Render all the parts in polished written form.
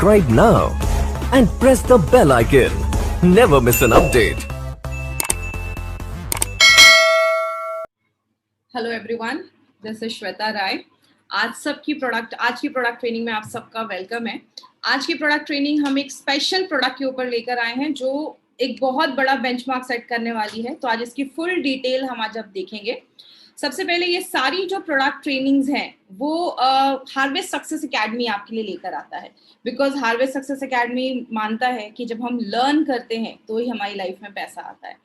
subscribe now and press the bell icon. Never miss an update. Hello everyone, this is Shweta Rai. आज की product training में आप सबका welcome है। आज की प्रोडक्ट ट्रेनिंग हम एक स्पेशल प्रोडक्ट के ऊपर लेकर आए हैं जो एक बहुत बड़ा बेंचमार्क सेट करने वाली है। तो आज इसकी फुल डिटेल हम आज अब देखेंगे। सबसे पहले ये सारी जो प्रोडक्ट ट्रेनिंग्स हैं वो हार्वेस्ट सक्सेस एकेडमी आपके लिए लेकर आता है, बिकॉज हार्वेस्ट सक्सेस एकेडमी मानता है कि जब हम लर्न करते हैं तो ही हमारी लाइफ में पैसा आता है।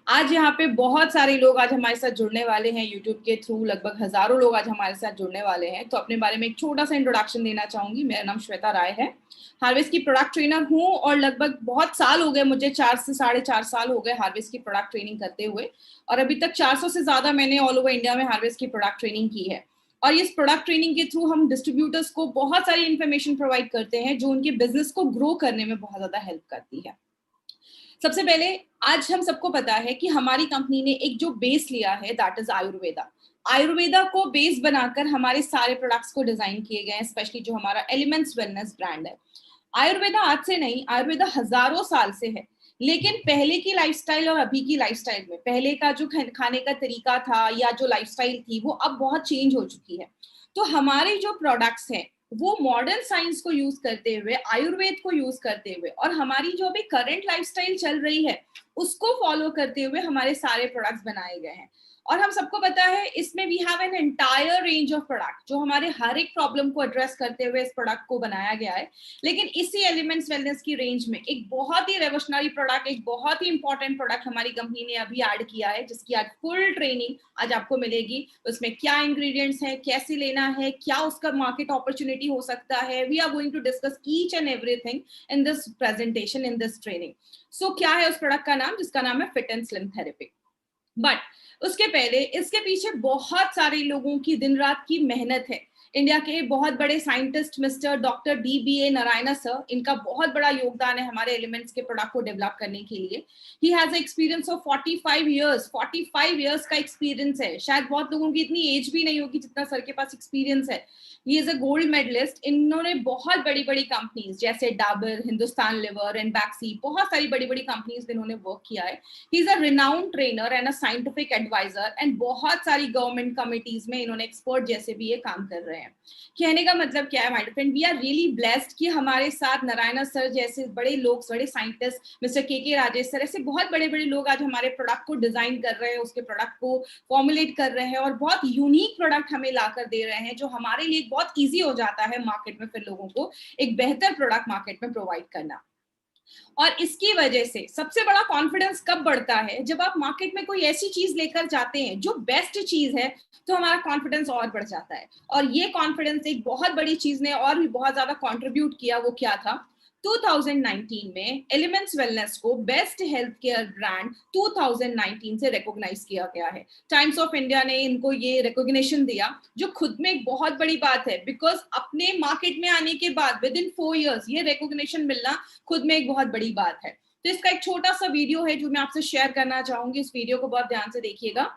आज यहाँ पे बहुत सारे लोग आज हमारे साथ जुड़ने वाले हैं यूट्यूब के थ्रू, लगभग हजारों लोग आज हमारे साथ जुड़ने वाले हैं। तो अपने बारे में एक छोटा सा इंट्रोडक्शन देना चाहूंगी। मेरा नाम श्वेता राय है, हार्वेस्ट की प्रोडक्ट ट्रेनर हूँ और लगभग बहुत साल हो गए मुझे, 4 से 4.5 साल हो गए हार्वेस्ट की प्रोडक्ट ट्रेनिंग करते हुए। और अभी तक 400 से ज्यादा मैंने ऑल ओवर इंडिया में हार्वेस्ट की प्रोडक्ट ट्रेनिंग की है। और इस प्रोडक्ट ट्रेनिंग के थ्रू हम डिस्ट्रीब्यूटर्स को बहुत सारी इंफॉर्मेशन प्रोवाइड करते हैं जो उनके बिजनेस को ग्रो करने में बहुत ज्यादा हेल्प करती है। सबसे पहले आज हम सबको पता है कि हमारी कंपनी ने एक जो बेस लिया है दैट इज आयुर्वेदा। आयुर्वेदा को बेस बनाकर हमारे सारे प्रोडक्ट्स को डिजाइन किए गए हैं, स्पेशली जो हमारा एलिमेंट्स वेलनेस ब्रांड है। आयुर्वेदा आज से नहीं, आयुर्वेदा हजारों साल से है। लेकिन पहले की लाइफस्टाइल और अभी की लाइफस्टाइल में पहले का जो खाने का तरीका था या जो लाइफस्टाइल थी वो अब बहुत चेंज हो चुकी है। तो हमारे जो प्रोडक्ट्स हैं वो मॉडर्न साइंस को यूज करते हुए, आयुर्वेद को यूज करते हुए और हमारी जो अभी करंट लाइफस्टाइल चल रही है उसको फॉलो करते हुए हमारे सारे प्रोडक्ट्स बनाए गए हैं। और हम सबको पता है इसमें we have an entire range of product जो हमारे हर एक प्रॉब्लम को एड्रेस करते हुए इस प्रोडक्ट को बनाया गया है। लेकिन इसी एलिमेंट्स वेलनेस की रेंज में एक बहुत ही रेवोल्यूशनरी प्रोडक्ट, एक बहुत ही इंपॉर्टेंट प्रोडक्ट हमारी कंपनी ने अभी ऐड किया है, जिसकी आज फुल ट्रेनिंग आज आपको मिलेगी। उसमें क्या इंग्रेडिएंट्स हैं, कैसे लेना है, क्या उसका मार्केट अपॉर्चुनिटी हो सकता है, we are going to discuss each and everything in this presentation, in this training. So क्या है उस प्रोडक्ट का नाम, जिसका नाम है fit and slim therapy. But उसके पहले इसके पीछे बहुत सारे लोगों की दिन रात की मेहनत है। इंडिया के बहुत बड़े scientist mister doctor DBA Narayan sir, इनका बहुत बड़ा योगदान है हमारे एलिमेंट्स के प्रोडक्ट को डेवलप करने के लिए। He has experience of 45 years, 45 years का एक्सपीरियंस है। शायद बहुत लोगों की इतनी एज भी नहीं होगी जितना सर के पास एक्सपीरियंस है। He is a gold medallist. इन्होंने बहुत बड़ी बड़ी कंपनीज जैसे डाबर, हिंदुस्तान लिवर एंड बैक्सी, बहुत सारी बड़ी बड़ी कंपनीज में इन्होंने वर्क किया है। He is a renowned trainer and a scientific adviser and बहुत सारी गवर्नमेंट कमिटीज में इन्होंने एक्सपर्ट जैसे भी ये काम कर रहे हैं। कहने का मतलब क्या है my friend, we are really blessed कि हमारे साथ नारायण सर जैसे बड़े लोग, बड़े साइंटिस्ट, मिस्टर के राजेश सर, ऐसे बहुत बड़े बड़े लोग आज हमारे प्रोडक्ट को डिजाइन कर रहे हैं, उसके प्रोडक्ट को फॉर्मुलेट कर रहे हैं और बहुत यूनिक प्रोडक्ट हमें ला कर दे रहे हैं जो हमारे लिए बहुत ईजी हो जाता है मार्केट में फिर लोगों को एक बेहतर प्रोडक्ट मार्केट में प्रोवाइड करना। और इसकी वजह से सबसे बड़ा कॉन्फिडेंस कब बढ़ता है, जब आप मार्केट में कोई ऐसी चीज लेकर जाते हैं जो बेस्ट चीज है, तो हमारा कॉन्फिडेंस और बढ़ जाता है। और ये कॉन्फिडेंस एक बहुत बड़ी चीज ने और भी बहुत ज्यादा कंट्रीब्यूट किया। वो क्या था, 2019 में एलिमेंट्स वेलनेस को बेस्ट हेल्थ केयर ब्रांड 2019 से रिकॉग्नाइज किया गया है। टाइम्स ऑफ इंडिया ने इनको ये रिकॉग्निशन दिया, जो खुद में एक बहुत बड़ी बात है, बिकॉज अपने मार्केट में आने के बाद विद इन 4 इयर्स ये रिकॉग्निशन मिलना खुद में एक बहुत बड़ी बात है। तो इसका एक छोटा सा वीडियो है जो मैं आपसे शेयर करना चाहूंगी। इस वीडियो को बहुत ध्यान से देखिएगा।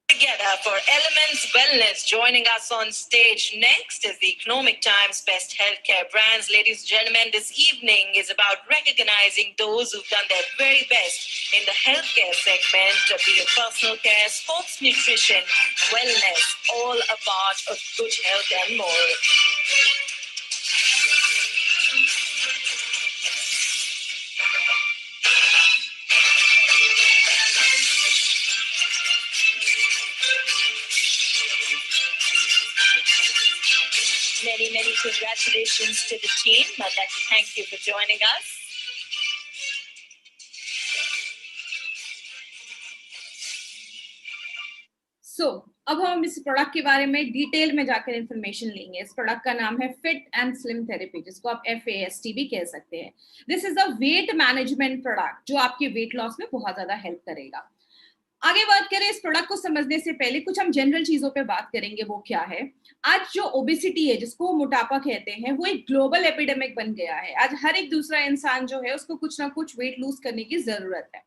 Together for Elements Wellness. Joining us on stage next is the Economic Times Best Healthcare Brands. Ladies and gentlemen, this evening is about recognizing those who've done their very best in the healthcare segment, be it personal care, sports nutrition, wellness, all a part of good health and more. Many congratulations to the team. I'd like to thank you for joining us. अब हम इस product के बारे में detail में जाकर information लेंगे। इस प्रोडक्ट का नाम है फिट एंड स्लिम थेरेपी, जिसको आप FAST भी कह सकते हैं। This is a weight management product जो आपके वेट लॉस में बहुत ज्यादा हेल्प करेगा। आगे बात करें इस प्रोडक्ट को समझने से पहले कुछ हम जनरल चीजों पे बात करेंगे। वो क्या है, आज जो ओबेसिटी है, जिसको मोटापा कहते हैं, वो एक ग्लोबल एपिडेमिक बन गया है। आज हर एक दूसरा इंसान जो है उसको कुछ ना कुछ वेट लूज करने की जरूरत है।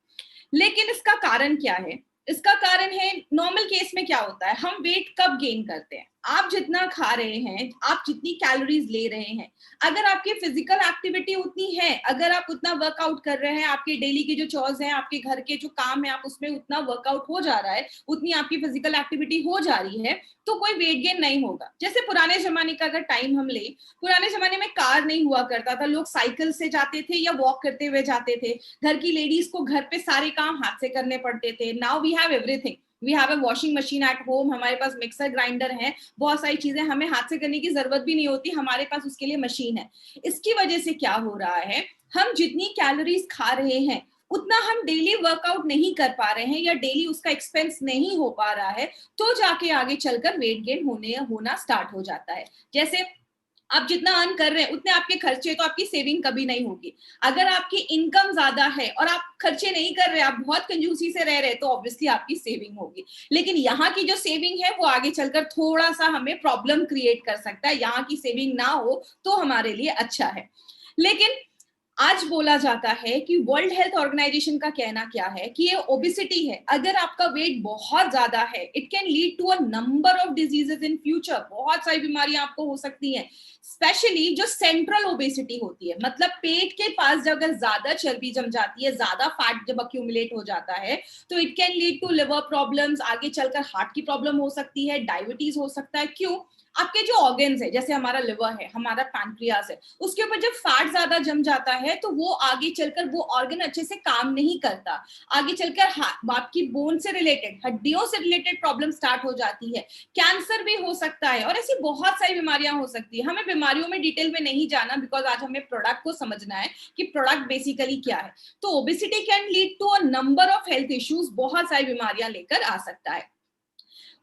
लेकिन इसका कारण क्या है? इसका कारण है, नॉर्मल केस में क्या होता है, हम वेट कब गेन करते हैं? आप जितना खा रहे हैं, आप जितनी कैलोरीज ले रहे हैं, अगर आपकी फिजिकल एक्टिविटी उतनी है, अगर आप उतना वर्कआउट कर रहे हैं, आपके डेली के जो चॉर्स हैं, आपके घर के जो काम है, आप उसमें उतना वर्कआउट हो जा रहा है, उतनी आपकी फिजिकल एक्टिविटी हो जा रही है, तो कोई वेट गेन नहीं होगा। जैसे पुराने जमाने का अगर टाइम हम ले, पुराने जमाने में कार नहीं हुआ करता था, लोग साइकिल से जाते थे या वॉक करते हुए जाते थे। घर की लेडीज को घर पे सारे काम हाथ से करने पड़ते थे। Now we have everything, we have a washing machine at home, हमारे पास मिक्सर ग्राइंडर है, बहुत सारी चीजें हमें हाथ से करने की जरूरत भी नहीं होती, हमारे पास उसके लिए मशीन है। इसकी वजह से क्या हो रहा है, हम जितनी कैलोरीज खा रहे हैं उतना हम डेली वर्कआउट नहीं कर पा रहे हैं, या डेली उसका एक्सपेंस नहीं हो पा रहा है, तो जाके आगे चलकर वेट गेन होना स्टार्ट हो जाता है। जैसे आप जितना अर्न कर रहे हैं उतने आपके खर्चे, तो आपकी सेविंग कभी नहीं होगी। अगर आपकी इनकम ज्यादा है और आप खर्चे नहीं कर रहे, आप बहुत कंजूसी से रह रहे, तो ऑब्वियसली आपकी सेविंग होगी। लेकिन यहाँ की जो सेविंग है वो आगे चलकर थोड़ा सा हमें प्रॉब्लम क्रिएट कर सकता है। यहाँ की सेविंग ना हो तो हमारे लिए अच्छा है। लेकिन आज बोला जाता है कि वर्ल्ड हेल्थ ऑर्गेनाइजेशन का कहना क्या है कि ये ओबेसिटी है, अगर आपका वेट बहुत ज्यादा है, it can lead to a number of diseases in future. बहुत सारी बीमारियां आपको हो सकती हैं, स्पेशली जो सेंट्रल ओबेसिटी होती है, मतलब पेट के पास जब अगर ज्यादा चर्बी जम जाती है, ज्यादा फैट जब अक्यूमुलेट हो जाता है, तो it can lead to liver problems, आगे चलकर हार्ट की प्रॉब्लम हो सकती है, डायबिटीज हो सकता है। क्यों? आपके जो ऑर्गन्स है, जैसे हमारा लिवर है, हमारा पैंक्रियास है, उसके ऊपर जब फैट ज्यादा जम जाता है तो वो आगे चलकर वो ऑर्गन अच्छे से काम नहीं करता। आगे चलकर आपकी बोन से रिलेटेड, हड्डियों से रिलेटेड प्रॉब्लम स्टार्ट हो जाती है, कैंसर भी हो सकता है, और ऐसी बहुत सारी बीमारियां हो सकती है। हमें बीमारियों में डिटेल में नहीं जाना, बिकॉज आज हमें प्रोडक्ट को समझना है कि प्रोडक्ट बेसिकली क्या है। तो obesity can lead to a number of health issues, बहुत सारी बीमारियां लेकर आ सकता है।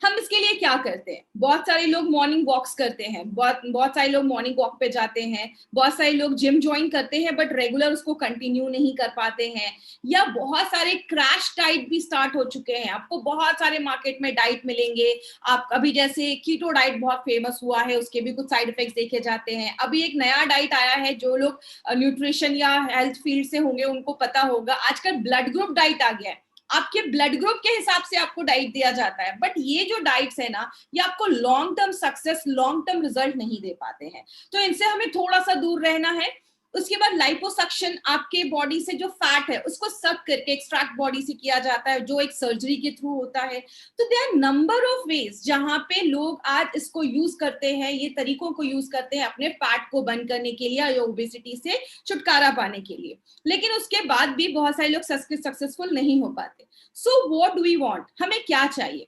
हम इसके लिए क्या करते हैं? बहुत सारे लोग मॉर्निंग वॉक्स करते हैं, बहुत सारे लोग मॉर्निंग वॉक पे जाते हैं, बहुत सारे लोग जिम ज्वाइन करते हैं बट रेगुलर उसको कंटिन्यू नहीं कर पाते हैं, या बहुत सारे क्रैश डाइट भी स्टार्ट हो चुके हैं। आपको बहुत सारे मार्केट में डाइट मिलेंगे। आप अभी जैसे कीटो डाइट बहुत फेमस हुआ है, उसके भी कुछ साइड इफेक्ट्स देखे जाते हैं। अभी एक नया डाइट आया है, जो लोग न्यूट्रिशन या हेल्थ फील्ड से होंगे उनको पता होगा, आजकल ब्लड ग्रुप डाइट आ गया है। आपके ब्लड ग्रुप के हिसाब से आपको डाइट दिया जाता है, बट ये जो डाइट्स है ना, ये आपको long term success, long term result नहीं दे पाते हैं, तो इनसे हमें थोड़ा सा दूर रहना है। उसके बाद लाइपोसक्शन, आपके बॉडी से जो फैट है उसको सक करके एक्सट्रैक्ट बॉडी से किया जाता है, जो एक सर्जरी के थ्रू होता है। तो there are number of ways जहां पे लोग आज इसको यूज करते हैं, ये तरीकों को यूज करते हैं अपने फैट को बर्न करने के लिए या ओबेसिटी से छुटकारा पाने के लिए। लेकिन उसके बाद भी बहुत सारे लोग सक्सेसफुल नहीं हो पाते। So what do we want? हमें क्या चाहिए?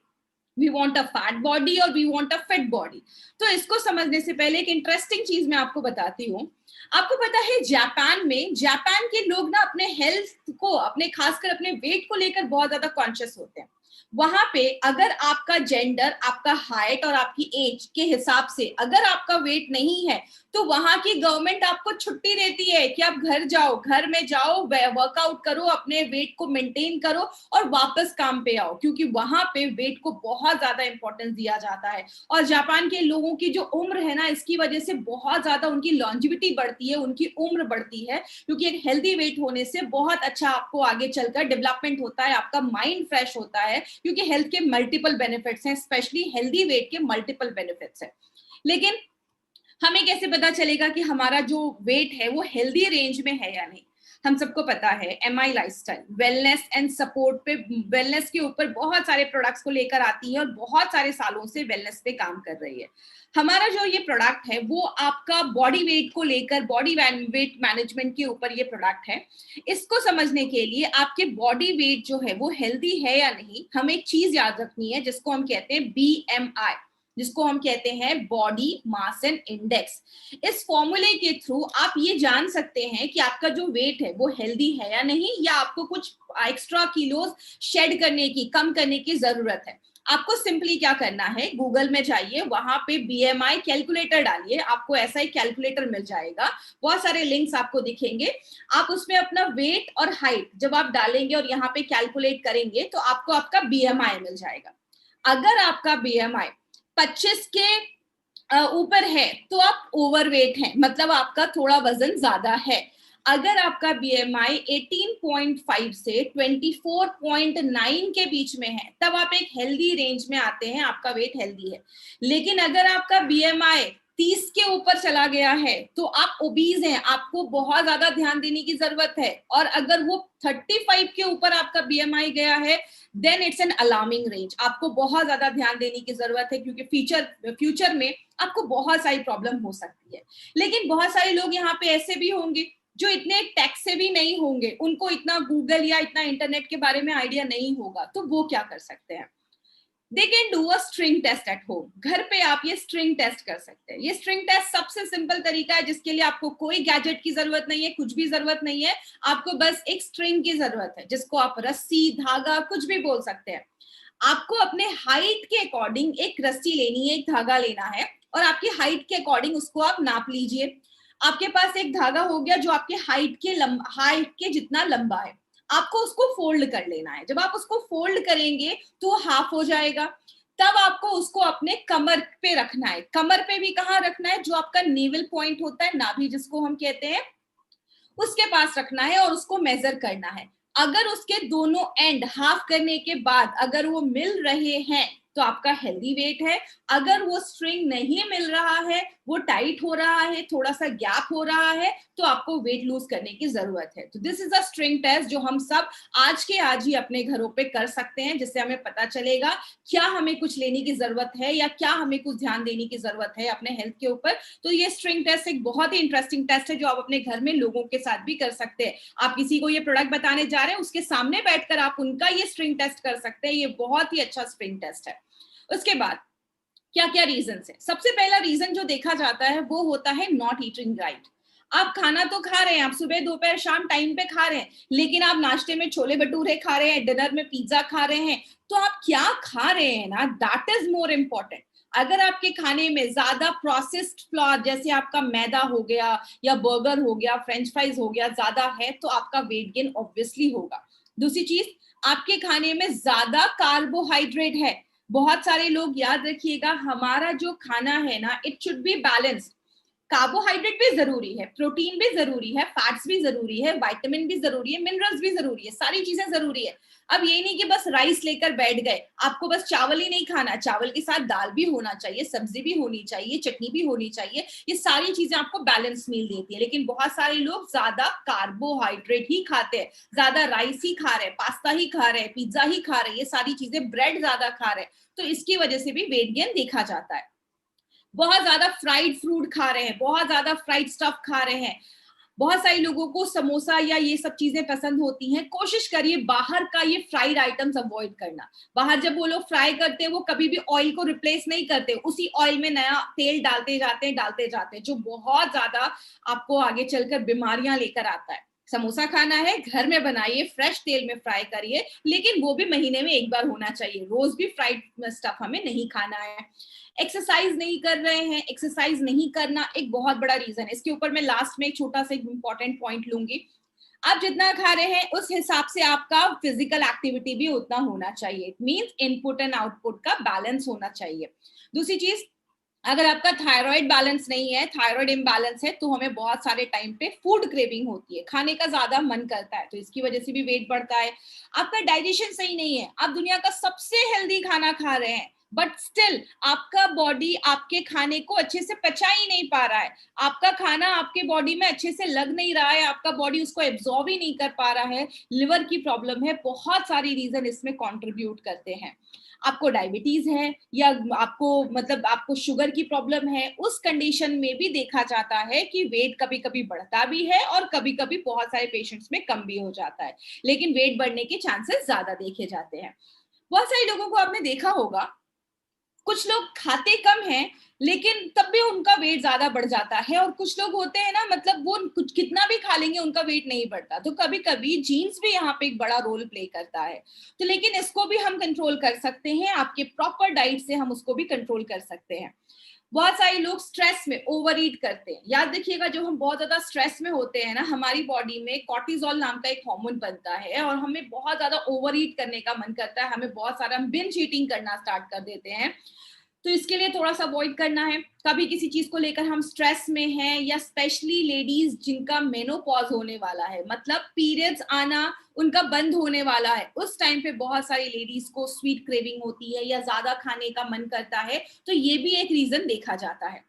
We want a fat body और we want a fit body. तो इसको समझने से पहले एक इंटरेस्टिंग चीज मैं आपको बताती हूँ। आपको पता है जापान के लोग ना अपने हेल्थ को, अपने खासकर अपने वेट को लेकर बहुत ज्यादा कॉन्शियस होते हैं। वहां पे अगर आपका जेंडर, आपका हाइट और आपकी एज के हिसाब से अगर आपका वेट नहीं है, तो वहां की गवर्नमेंट आपको छुट्टी देती है कि आप घर जाओ, घर में जाओ, वर्कआउट करो, अपने वेट को मेंटेन करो और वापस काम पे आओ, क्योंकि वहां पे वेट को बहुत ज्यादा इंपॉर्टेंस दिया जाता है। और जापान के लोगों की जो उम्र है ना, इसकी वजह से बहुत ज्यादा उनकी लॉन्जिविटी बढ़ती है, उनकी उम्र बढ़ती है, क्योंकि एक हेल्दी वेट होने से बहुत अच्छा आपको आगे चलकर डेवलपमेंट होता है, आपका माइंड फ्रेश होता है, क्योंकि हेल्थ के मल्टीपल बेनिफिट्स हैं, स्पेशली हेल्दी वेट के मल्टीपल बेनिफिट्स हैं। लेकिन हमें कैसे पता चलेगा कि हमारा जो वेट है वो हेल्दी रेंज में है या नहीं? हम सबको पता है MI lifestyle wellness and support पे, वेलनेस के ऊपर बहुत सारे प्रोडक्ट्स को लेकर आती है और बहुत सारे सालों से वेलनेस पे काम कर रही है। हमारा जो ये प्रोडक्ट है वो आपका बॉडी वेट को लेकर, बॉडी वेट मैनेजमेंट के ऊपर ये प्रोडक्ट है। इसको समझने के लिए आपके बॉडी वेट जो है वो हेल्दी है या नहीं, हमें एक चीज याद रखनी है जिसको हम कहते हैं बीएमआई, जिसको हम कहते हैं बॉडी मास एंड इंडेक्स। इस फॉर्मूले के थ्रू आप ये जान सकते हैं कि आपका जो वेट है वो हेल्दी है या नहीं, या आपको कुछ एक्स्ट्रा किलोज शेड करने की, कम करने की जरूरत है। आपको सिंपली क्या करना है, गूगल में जाइए, वहां पे बीएमआई कैलकुलेटर डालिए, आपको ऐसा ही कैलकुलेटर मिल जाएगा, बहुत सारे लिंक्स आपको दिखेंगे। आप उसमें अपना वेट और हाइट जब आप डालेंगे और यहाँ पे कैलकुलेट करेंगे तो आपको आपका बीएमआई मिल जाएगा। अगर आपका बीएमआई 25 के ऊपर है तो आप ओवरवेट हैं, मतलब आपका थोड़ा वजन ज्यादा है। अगर आपका बीएमआई 18.5 से 24.9 के बीच में है तब आप एक हेल्दी रेंज में आते हैं, आपका वेट हेल्दी है। लेकिन अगर आपका बीएमआई 30 के ऊपर चला गया है तो आप ओबीज हैं, आपको बहुत ज्यादा ध्यान देने की जरूरत है। और अगर वो 35 के ऊपर आपका बीएमआई गया है then it's an alarming range, आपको बहुत ज्यादा ध्यान देने की जरूरत है, क्योंकि फ्यूचर में आपको बहुत सारी प्रॉब्लम हो सकती है। लेकिन बहुत सारे लोग यहाँ पे ऐसे भी होंगे जो इतने टेक से भी नहीं होंगे, उनको इतना गूगल या इतना इंटरनेट के बारे में आइडिया नहीं होगा, तो वो क्या कर सकते हैं? They can do a string test at home. घर पे आप ये स्ट्रिंग टेस्ट कर सकते हैं। ये स्ट्रिंग टेस्ट सबसे सिंपल तरीका है जिसके लिए आपको कोई गैजेट की जरूरत नहीं है, कुछ भी जरूरत नहीं है, आपको बस एक स्ट्रिंग की जरूरत है, जिसको आप रस्सी, धागा, कुछ भी बोल सकते हैं। आपको अपने हाइट के अकॉर्डिंग एक रस्सी लेनी है, एक धागा लेना है, और आपकी हाइट के अकॉर्डिंग उसको आप नाप लीजिए। आपके पास एक धागा हो गया जो आपके हाइट के जितना लंबा है, आपको उसको फोल्ड कर लेना है। जब आप उसको फोल्ड करेंगे तो हाफ हो जाएगा। तब आपको उसको अपने कमर पे रखना है। कमर पे भी कहाँ रखना है? जो आपका नेवल पॉइंट होता है, नाभि जिसको हम कहते हैं, उसके पास रखना है और उसको मेजर करना है। अगर उसके दोनों एंड हाफ करने के बाद अगर वो मिल रहे हैं तो आपका हेल्दी वेट है। अगर वो स्ट्रिंग नहीं मिल रहा है, वो टाइट हो रहा है, थोड़ा सा गैप हो रहा है, तो आपको वेट लूज करने की जरूरत है। तो this is a string test जो हम सब आज के आज ही अपने घरों पे कर सकते हैं, जिससे हमें पता चलेगा क्या हमें कुछ लेने की जरूरत है या क्या हमें कुछ ध्यान देने की जरूरत है अपने हेल्थ के ऊपर। तो ये स्ट्रिंग टेस्ट एक बहुत ही इंटरेस्टिंग टेस्ट है जो आप अपने घर में लोगों के साथ भी कर सकते हैं। आप किसी को ये प्रोडक्ट बताने जा रहे हैं, उसके सामने बैठकर आप उनका ये स्ट्रिंग टेस्ट कर सकते हैं। ये बहुत ही अच्छा स्ट्रिंग टेस्ट है। उसके बाद क्या क्या रीजन है? सबसे पहला रीजन जो देखा जाता है वो होता है नॉट ईटिंग राइट। आप खाना तो खा रहे हैं, आप सुबह दोपहर शाम टाइम पे खा रहे हैं, लेकिन आप नाश्ते में छोले भटूरे खा रहे हैं, डिनर में पिज्जा खा रहे हैं, तो आप क्या खा रहे हैं ना, दैट इज मोर इम्पोर्टेंट। अगर आपके खाने में ज्यादा प्रोसेस्ड फ्लोर जैसे आपका मैदा हो गया या बर्गर हो गया, फ्रेंच फ्राइज हो गया ज्यादा है, तो आपका वेट गेन ऑब्वियसली होगा। दूसरी चीज, आपके खाने में ज्यादा कार्बोहाइड्रेट है। बहुत सारे लोग याद रखिएगा, हमारा जो खाना है ना, it should be balanced. Carbohydrate भी जरूरी है, प्रोटीन भी जरूरी है, फैट्स भी जरूरी है, विटामिन भी जरूरी है, मिनरल्स भी जरूरी है, सारी चीजें जरूरी है। अब ये नहीं कि बस राइस लेकर बैठ गए, आपको बस चावल ही नहीं खाना, चावल के साथ दाल भी होना चाहिए, सब्जी भी होनी चाहिए, चटनी भी होनी चाहिए। ये सारी चीजें आपको बैलेंस मील देती है। लेकिन बहुत सारे लोग ज्यादा कार्बोहाइड्रेट ही खाते हैं, ज्यादा राइस ही खा रहे हैं, पास्ता ही खा रहे हैं, पिज्जा ही खा रहे हैं, ये सारी चीजें, ब्रेड ज्यादा खा रहे हैं, तो इसकी वजह से भी वेट गेन देखा जाता है। बहुत ज्यादा फ्राइड फ्रूट खा रहे हैं, बहुत ज्यादा फ्राइड स्टफ खा रहे हैं। बहुत सारे लोगों को समोसा या ये सब चीजें पसंद होती हैं। कोशिश करिए बाहर का ये फ्राइड आइटम्स अवॉइड करना। बाहर जब वो लोग फ्राई करते हैं, वो कभी भी ऑयल को रिप्लेस नहीं करते, उसी ऑयल में नया तेल डालते जाते हैं, जो बहुत ज्यादा आपको आगे चलकर बीमारियां लेकर आता है। समोसा खाना है, घर में बनाइए, फ्रेश तेल में फ्राई करिए, लेकिन वो भी महीने में एक बार होना चाहिए। रोज भी फ्राइड स्टफ हमें नहीं खाना है। एक्सरसाइज नहीं कर रहे हैं, एक्सरसाइज नहीं करना एक बहुत बड़ा रीजन है। इसके ऊपर मैं लास्ट में एक छोटा सा इंपॉर्टेंट पॉइंट लूंगी। आप जितना खा रहे हैं उस हिसाब से आपका फिजिकल एक्टिविटी भी उतना होना चाहिए। It means input and output का बैलेंस होना चाहिए। दूसरी चीज, अगर आपका थायराइड बैलेंस नहीं है, थायराइड इम्बैलेंस है, तो हमें बहुत सारे टाइम पे फूड क्रेविंग होती है, खाने का ज्यादा मन करता है, तो इसकी वजह से भी वेट बढ़ता है। आपका डाइजेशन सही नहीं है, आप दुनिया का सबसे हेल्दी खाना खा रहे हैं, बट स्टिल आपका बॉडी आपके खाने को अच्छे से पचा ही नहीं पा रहा है, आपका खाना आपके बॉडी में अच्छे से लग नहीं रहा है, आपका बॉडी उसको एब्जॉर्ब ही नहीं कर पा रहा है, लिवर की प्रॉब्लम है, बहुत सारी रीजन इसमें कंट्रीब्यूट करते हैं। आपको डायबिटीज है या आपको शुगर की प्रॉब्लम है, उस कंडीशन में भी देखा जाता है कि वेट कभी कभी बढ़ता भी है और कभी कभी बहुत सारे पेशेंट्स में कम भी हो जाता है, लेकिन वेट बढ़ने के चांसेस ज्यादा देखे जाते हैं। बहुत सारे लोगों को आपने देखा होगा, कुछ लोग खाते कम हैं लेकिन तब भी उनका वेट ज्यादा बढ़ जाता है, और कुछ लोग होते हैं ना, मतलब वो कुछ कितना भी खा लेंगे उनका वेट नहीं बढ़ता। तो कभी कभी जीन्स भी यहाँ पे एक बड़ा रोल प्ले करता है। तो लेकिन इसको भी हम कंट्रोल कर सकते हैं, आपके प्रॉपर डाइट से हम उसको भी कंट्रोल कर सकते हैं। बहुत सारे लोग स्ट्रेस में ओवर ईट करते हैं। याद रखिएगा, जब हम बहुत ज्यादा स्ट्रेस में होते हैं ना, हमारी बॉडी में कॉर्टिसोल नाम का एक हार्मोन बनता है और हमें बहुत ज्यादा ओवर ईट करने का मन करता है, हमें बहुत सारा बिंज ईटिंग करना स्टार्ट कर देते हैं। तो इसके लिए थोड़ा सा अवॉइड करना है। कभी किसी चीज को लेकर हम स्ट्रेस में हैं, या स्पेशली लेडीज जिनका मेनोपॉज होने वाला है, मतलब पीरियड्स आना उनका बंद होने वाला है, उस टाइम पे बहुत सारी लेडीज को स्वीट क्रेविंग होती है या ज्यादा खाने का मन करता है, तो ये भी एक रीजन देखा जाता है।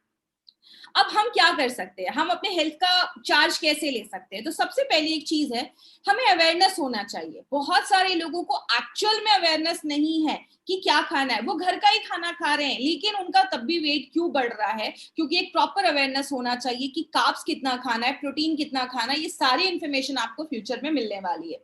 अब हम क्या कर सकते हैं, हम अपने हेल्थ का चार्ज कैसे ले सकते हैं? तो सबसे पहली एक चीज है, हमें अवेयरनेस होना चाहिए। बहुत सारे लोगों को एक्चुअल में अवेयरनेस नहीं है कि क्या खाना है, वो घर का ही खाना खा रहे हैं, लेकिन उनका तब भी वेट क्यों बढ़ रहा है? क्योंकि एक प्रॉपर अवेयरनेस होना चाहिए कि कार्ब्स कितना खाना है, प्रोटीन कितना खाना है, ये सारी इंफॉर्मेशन आपको फ्यूचर में मिलने वाली है।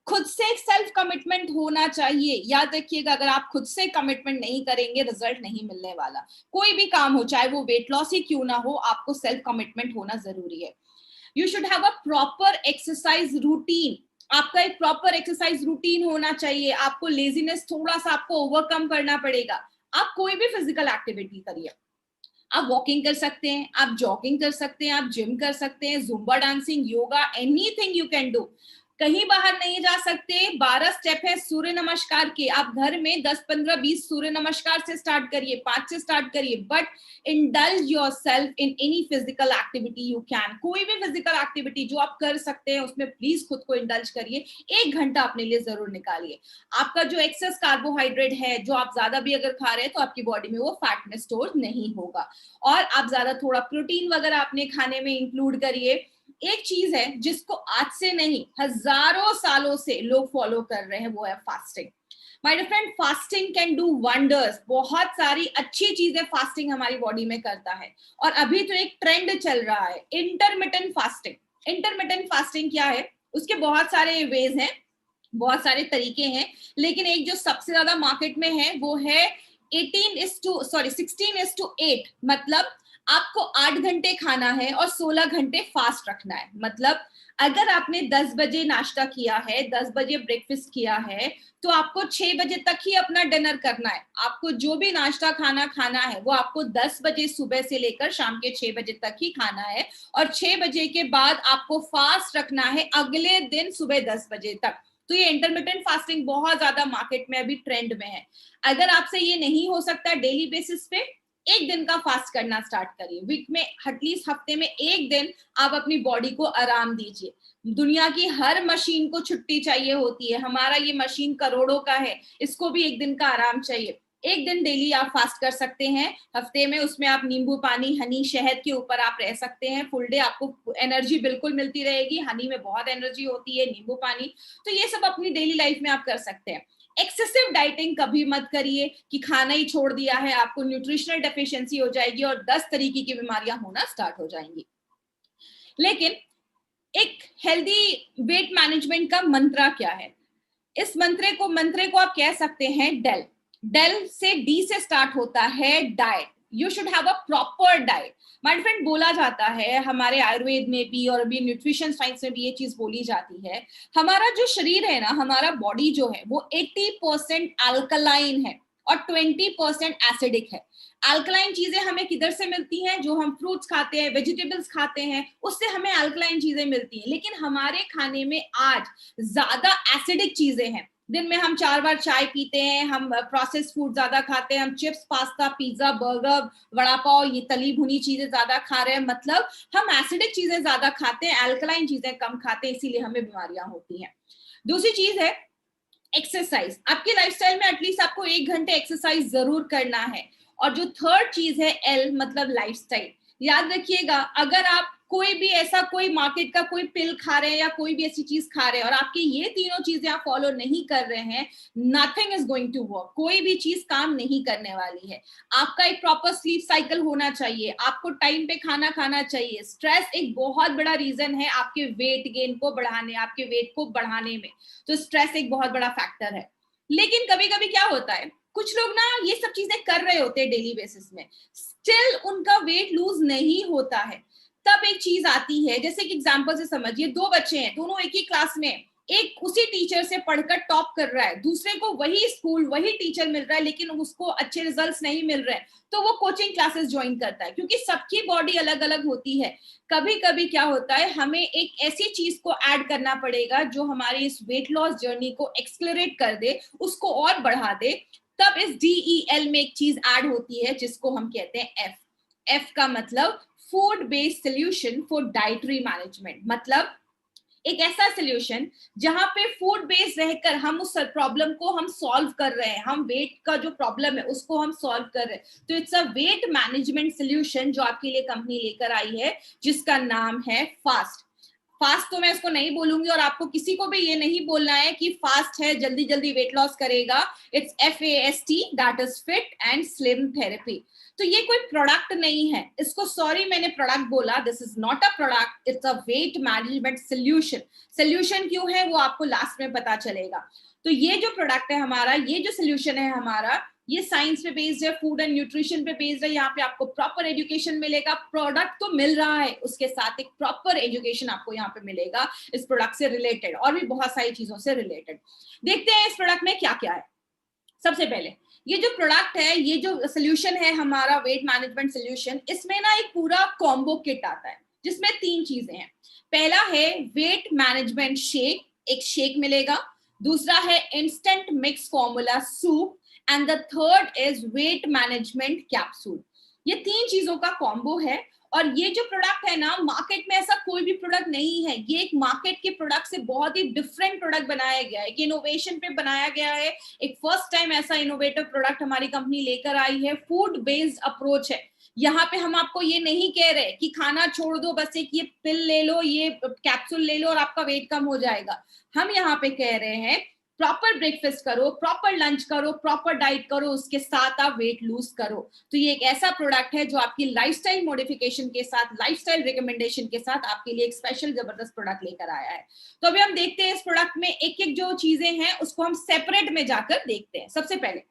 खुद से एक सेल्फ कमिटमेंट होना चाहिए। याद रखिएगा, अगर आप खुद से कमिटमेंट नहीं करेंगे, रिजल्ट नहीं मिलने वाला। कोई भी काम हो, चाहे वो वेट लॉस ही क्यों ना हो, आपको सेल्फ कमिटमेंट होना जरूरी है। You should have a proper exercise routine. आपका एक प्रॉपर एक्सरसाइज रूटीन होना चाहिए। आपको लेजीनेस थोड़ा सा आपको ओवरकम करना पड़ेगा। आप कोई भी फिजिकल एक्टिविटी करिए। आप वॉकिंग कर सकते हैं, आप जॉगिंग कर सकते हैं, आप जिम कर सकते हैं, Zumba dancing, yoga, anything you can do. कहीं बाहर नहीं जा सकते, 12 स्टेप है सूर्य नमस्कार के। आप घर में 10, 15, 20 सूर्य नमस्कार से स्टार्ट करिए, 5 से स्टार्ट करिए, but indulge yourself in any physical activity you can. कोई भी फिजिकल एक्टिविटी जो आप कर सकते हैं उसमें प्लीज खुद को इंडल्ज करिए। 1 घंटा अपने लिए जरूर निकालिए। आपका जो एक्सेस कार्बोहाइड्रेट है, जो आप ज्यादा भी अगर खा रहे हैं तो आपकी बॉडी में वो फैट में स्टोर नहीं होगा। और आप ज्यादा थोड़ा प्रोटीन वगैरह अपने खाने में इंक्लूड करिए। एक चीज है जिसको आज से नहीं, हजारों सालों से लोग फॉलो कर रहे हैं, वो है fasting. My dear friend, fasting can do wonders. बहुत सारी अच्छी चीजें फास्टिंग हमारी बॉडी में करता है। और अभी तो एक ट्रेंड चल रहा है, इंटरमिटेंट फास्टिंग। इंटरमिटेंट फास्टिंग क्या है? उसके बहुत सारे वेज हैं, बहुत सारे तरीके हैं, लेकिन एक जो सबसे ज्यादा मार्केट में है वो है 16:8। मतलब आपको 8 घंटे खाना है और 16 घंटे फास्ट रखना है। मतलब अगर आपने 10 बजे नाश्ता किया है, 10 बजे ब्रेकफास्ट किया है, तो आपको 6 बजे तक ही अपना डिनर करना है। आपको जो भी नाश्ता खाना है वो आपको 10 बजे सुबह से लेकर शाम के 6 बजे तक ही खाना है। और 6 बजे के बाद आपको फास्ट रखना है अगले दिन सुबह 10 बजे तक। तो ये इंटरमिटेंट फास्टिंग बहुत ज्यादा मार्केट में अभी ट्रेंड में है। अगर आपसे ये नहीं हो सकता डेली बेसिस पे, 1 दिन का फास्ट करना स्टार्ट करिए। वीक में एटलीस्ट हफ्ते में 1 दिन आप अपनी बॉडी को आराम दीजिए। दुनिया की हर मशीन को छुट्टी चाहिए होती है, हमारा ये मशीन करोड़ों का है, इसको भी 1 दिन का आराम चाहिए। 1 दिन डेली आप फास्ट कर सकते हैं हफ्ते में। उसमें आप नींबू पानी, हनी, शहद के ऊपर आप रह सकते हैं फुल डे। आपको एनर्जी बिल्कुल मिलती रहेगी। हनी में बहुत एनर्जी होती है, नींबू पानी। तो ये सब अपनी डेली लाइफ में आप कर सकते हैं। एक्सेसिव डाइटिंग कभी मत करिए कि खाना ही छोड़ दिया है, आपको न्यूट्रिशनल डेफिशिएंसी हो जाएगी और 10 तरीके की बीमारियां होना स्टार्ट हो जाएंगी। लेकिन एक हेल्दी वेट मैनेजमेंट का मंत्र क्या है? इस मंत्रे को आप कह सकते हैं डेल। डेल से डी से स्टार्ट होता है diet. You should have a proper diet. My friend, बोला जाता है हमारे आयुर्वेद में भी और अभी न्यूट्रिशन साइंस में भी ये चीज बोली जाती है, हमारा जो शरीर है ना, हमारा बॉडी जो है वो 80% अल्कलाइन है और 20% एसिडिक है। अल्कलाइन चीजें हमें किधर से मिलती हैं? जो हम फ्रूट्स खाते हैं, वेजिटेबल्स खाते हैं, उससे हमें अल्कलाइन चीजें मिलती हैं। लेकिन हमारे खाने में आज ज्यादा एसिडिक चीजें हैं। दिन में हम 4 बार चाय पीते हैं, हम प्रोसेस फूड ज्यादा खाते हैं, हम chips, pasta, pizza, burger, vada pav, ये तली भुनी चीजें ज्यादा खा रहे हैं। मतलब हम एसिडिक चीजें ज्यादा खाते हैं, अल्कलाइन चीजें कम खाते हैं, इसीलिए हमें बीमारियां होती हैं। दूसरी चीज है एक्सरसाइज। आपकी लाइफस्टाइल में एटलीस्ट आपको 1 घंटे एक्सरसाइज जरूर करना है। और जो थर्ड चीज है एल, मतलब लाइफस्टाइल। याद रखिएगा, अगर आप कोई भी ऐसा कोई मार्केट का कोई पिल खा रहे हैं या कोई भी ऐसी चीज खा रहे हैं और आपकी ये तीनों चीजें आप फॉलो नहीं कर रहे हैं, nothing is going to work. कोई भी चीज काम नहीं करने वाली है। आपका एक प्रॉपर स्लीप साइकिल होना चाहिए, आपको टाइम पे खाना खाना चाहिए। स्ट्रेस एक बहुत बड़ा रीजन है आपके वेट गेन को बढ़ाने, आपके वेट को बढ़ाने में। तो स्ट्रेस एक बहुत बड़ा फैक्टर है। लेकिन कभी कभी क्या होता है, कुछ लोग ना ये सब चीजें कर रहे होते हैं डेली बेसिस में, स्टिल उनका वेट लूज नहीं होता है। तब एक चीज आती है, जैसे कि एग्जांपल से समझिए, 2 बच्चे हैं, दोनों एक ही क्लास में, एक उसी टीचर से पढ़कर टॉप कर रहा है, दूसरे को वही स्कूल वही टीचर मिल रहा है लेकिन उसको अच्छे रिजल्ट्स नहीं मिल रहे हैं, तो वो कोचिंग क्लासेस ज्वाइन करता है। क्योंकि सबकी बॉडी अलग अलग होती है। कभी कभी क्या होता है, हमें एक ऐसी चीज को ऐड करना पड़ेगा जो हमारी इस वेट लॉस जर्नी को एक्सलरेट कर दे, उसको और बढ़ा दे, तब इस DEL में एक चीज ऐड होती है जिसको हम कहते हैं F. F का मतलब food based solution for dietary management, मतलब एक ऐसा सोल्यूशन जहां पे फूड बेस्ड रहकर हम उस प्रॉब्लम को हम सॉल्व कर रहे हैं, हम वेट का जो प्रॉब्लम है उसको हम सॉल्व कर रहे हैं. तो it's a weight management solution जो आपके लिए कंपनी लेकर आई है जिसका नाम है फास्ट. फास्ट तो मैं इसको नहीं बोलूंगी और आपको किसी को भी ये नहीं बोलना है कि फास्ट है जल्दी जल्दी वेट लॉस करेगा. It's FAST, that is fit and slim therapy. तो ये कोई प्रोडक्ट नहीं है, इसको सॉरी मैंने प्रोडक्ट बोला, this is not a product, it's a weight management solution. Solution क्यों है वो आपको लास्ट में पता चलेगा. तो ये जो प्रोडक्ट है हमारा, ये जो सोल्यूशन है हमारा, ये साइंस पे बेस्ड है, फूड एंड न्यूट्रिशन पे बेस्ड है. यहाँ पे आपको प्रॉपर एजुकेशन मिलेगा. प्रोडक्ट तो मिल रहा है, उसके साथ एक प्रॉपर एजुकेशन आपको यहाँ पे मिलेगा इस प्रोडक्ट से रिलेटेड और भी बहुत सारी चीजों से रिलेटेड. देखते हैं इस प्रोडक्ट में क्या क्या है. सबसे पहले ये जो प्रोडक्ट है, ये जो सोल्यूशन है हमारा वेट मैनेजमेंट सोल्यूशन, इसमें ना एक पूरा कॉम्बो किट आता है जिसमें 3 चीजें हैं. पहला है वेट मैनेजमेंट शेक, एक शेक मिलेगा. दूसरा है instant mix formula soup and the third is weight management capsule. ये 3 चीजों का कॉम्बो है. और ये जो प्रोडक्ट है ना, मार्केट में ऐसा कोई भी प्रोडक्ट नहीं है. ये एक मार्केट के प्रोडक्ट से बहुत ही डिफरेंट प्रोडक्ट बनाया गया है, एक इनोवेशन पे बनाया गया है. एक फर्स्ट टाइम ऐसा इनोवेटिव प्रोडक्ट हमारी कंपनी लेकर आई है. फूड बेस्ड अप्रोच है. यहाँ पे हम आपको ये नहीं कह रहे कि खाना छोड़ दो, बस एक ये पिल ले लो, ये कैप्सूल ले लो और आपका वेट कम हो जाएगा. हम यहाँ पे कह रहे हैं प्रॉपर ब्रेकफास्ट करो, प्रॉपर लंच करो, प्रॉपर डाइट करो, उसके साथ आप वेट लूज करो. तो ये एक ऐसा प्रोडक्ट है जो आपकी लाइफस्टाइल मॉडिफिकेशन के साथ, लाइफस्टाइल रिकमेंडेशन के साथ आपके लिए एक स्पेशल जबरदस्त प्रोडक्ट लेकर आया है. तो अभी हम देखते हैं इस प्रोडक्ट में एक एक जो चीजें हैं उसको हम सेपरेट में जाकर देखते हैं. सबसे पहले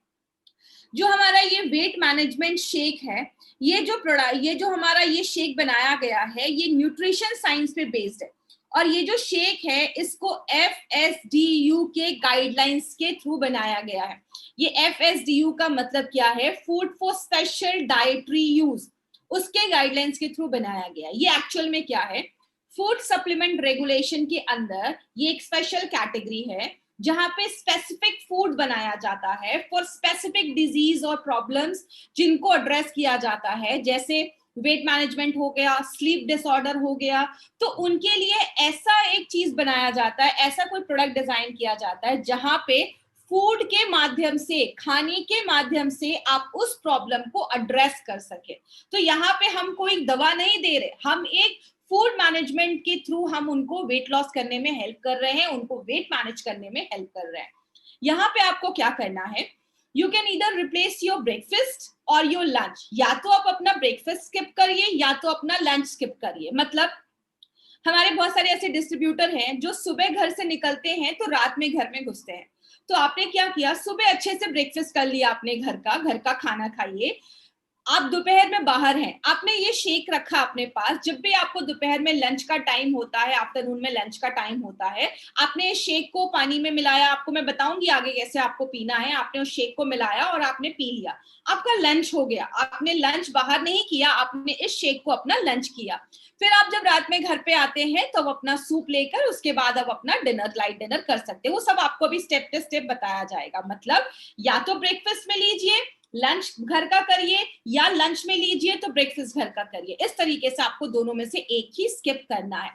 जो हमारा ये वेट मैनेजमेंट शेक है, ये जो प्रोडक्ट, ये जो हमारा ये शेक बनाया गया है, ये न्यूट्रिशन साइंस पे बेस्ड है. और ये जो शेक है इसको FSDU के गाइडलाइंस के थ्रू बनाया गया है. ये FSDU का मतलब क्या है? Food for special dietary use, उसके गाइडलाइंस के थ्रू बनाया गया. ये एक्चुअल में क्या है? फूड सप्लीमेंट रेगुलेशन के अंदर ये एक स्पेशल कैटेगरी है जहां पे स्पेसिफिक फूड बनाया जाता है फॉर स्पेसिफिक डिजीज और प्रॉब्लम्स जिनको एड्रेस किया जाता है, जैसे वेट मैनेजमेंट हो गया, स्लीप डिसऑर्डर हो गया. तो उनके लिए ऐसा एक चीज बनाया जाता है, ऐसा कोई प्रोडक्ट डिजाइन किया जाता है जहां पे फूड के माध्यम से, खाने के माध्यम से आप उस प्रॉब्लम को एड्रेस कर सके. तो यहाँ पे हम कोई दवा नहीं दे रहे, हम एक फूड मैनेजमेंट के थ्रू हम उनको वेट लॉस करने में हेल्प कर रहे हैं, उनको वेट मैनेज करने में हेल्प कर रहे हैं. यहाँ पे आपको क्या करना है? You can either replace your breakfast और योर लंच. या तो आप अपना ब्रेकफास्ट स्किप करिए या तो अपना लंच स्किप करिए. मतलब हमारे बहुत सारे ऐसे डिस्ट्रीब्यूटर हैं जो सुबह घर से निकलते हैं तो रात में घर में घुसते हैं. तो आपने क्या किया? सुबह अच्छे से ब्रेकफास्ट कर लिया आपने, घर का खाना खाइए. आप दोपहर में बाहर हैं, आपने ये शेक रखा अपने पास. जब भी आपको दोपहर में लंच का टाइम होता है, आफ्टरनून में लंच का टाइम होता है, आपने इस शेक को पानी में मिलाया. आपको मैं बताऊंगी आगे कैसे आपको पीना है. आपने उस शेक को मिलाया और आपने पी लिया, आपका लंच हो गया. आपने लंच बाहर नहीं किया, आपने इस शेक को अपना लंच किया. फिर आप जब रात में घर पे आते हैं तो अपना सूप लेकर उसके बाद आप अपना डिनर, लाइट डिनर कर सकते हैं. वो सब आपको भी स्टेप बाय स्टेप बताया जाएगा. मतलब या तो ब्रेकफास्ट में लीजिए, लंच घर का करिए, या लंच में लीजिए तो ब्रेकफास्ट घर का करिए. इस तरीके से आपको दोनों में से एक ही स्किप करना है.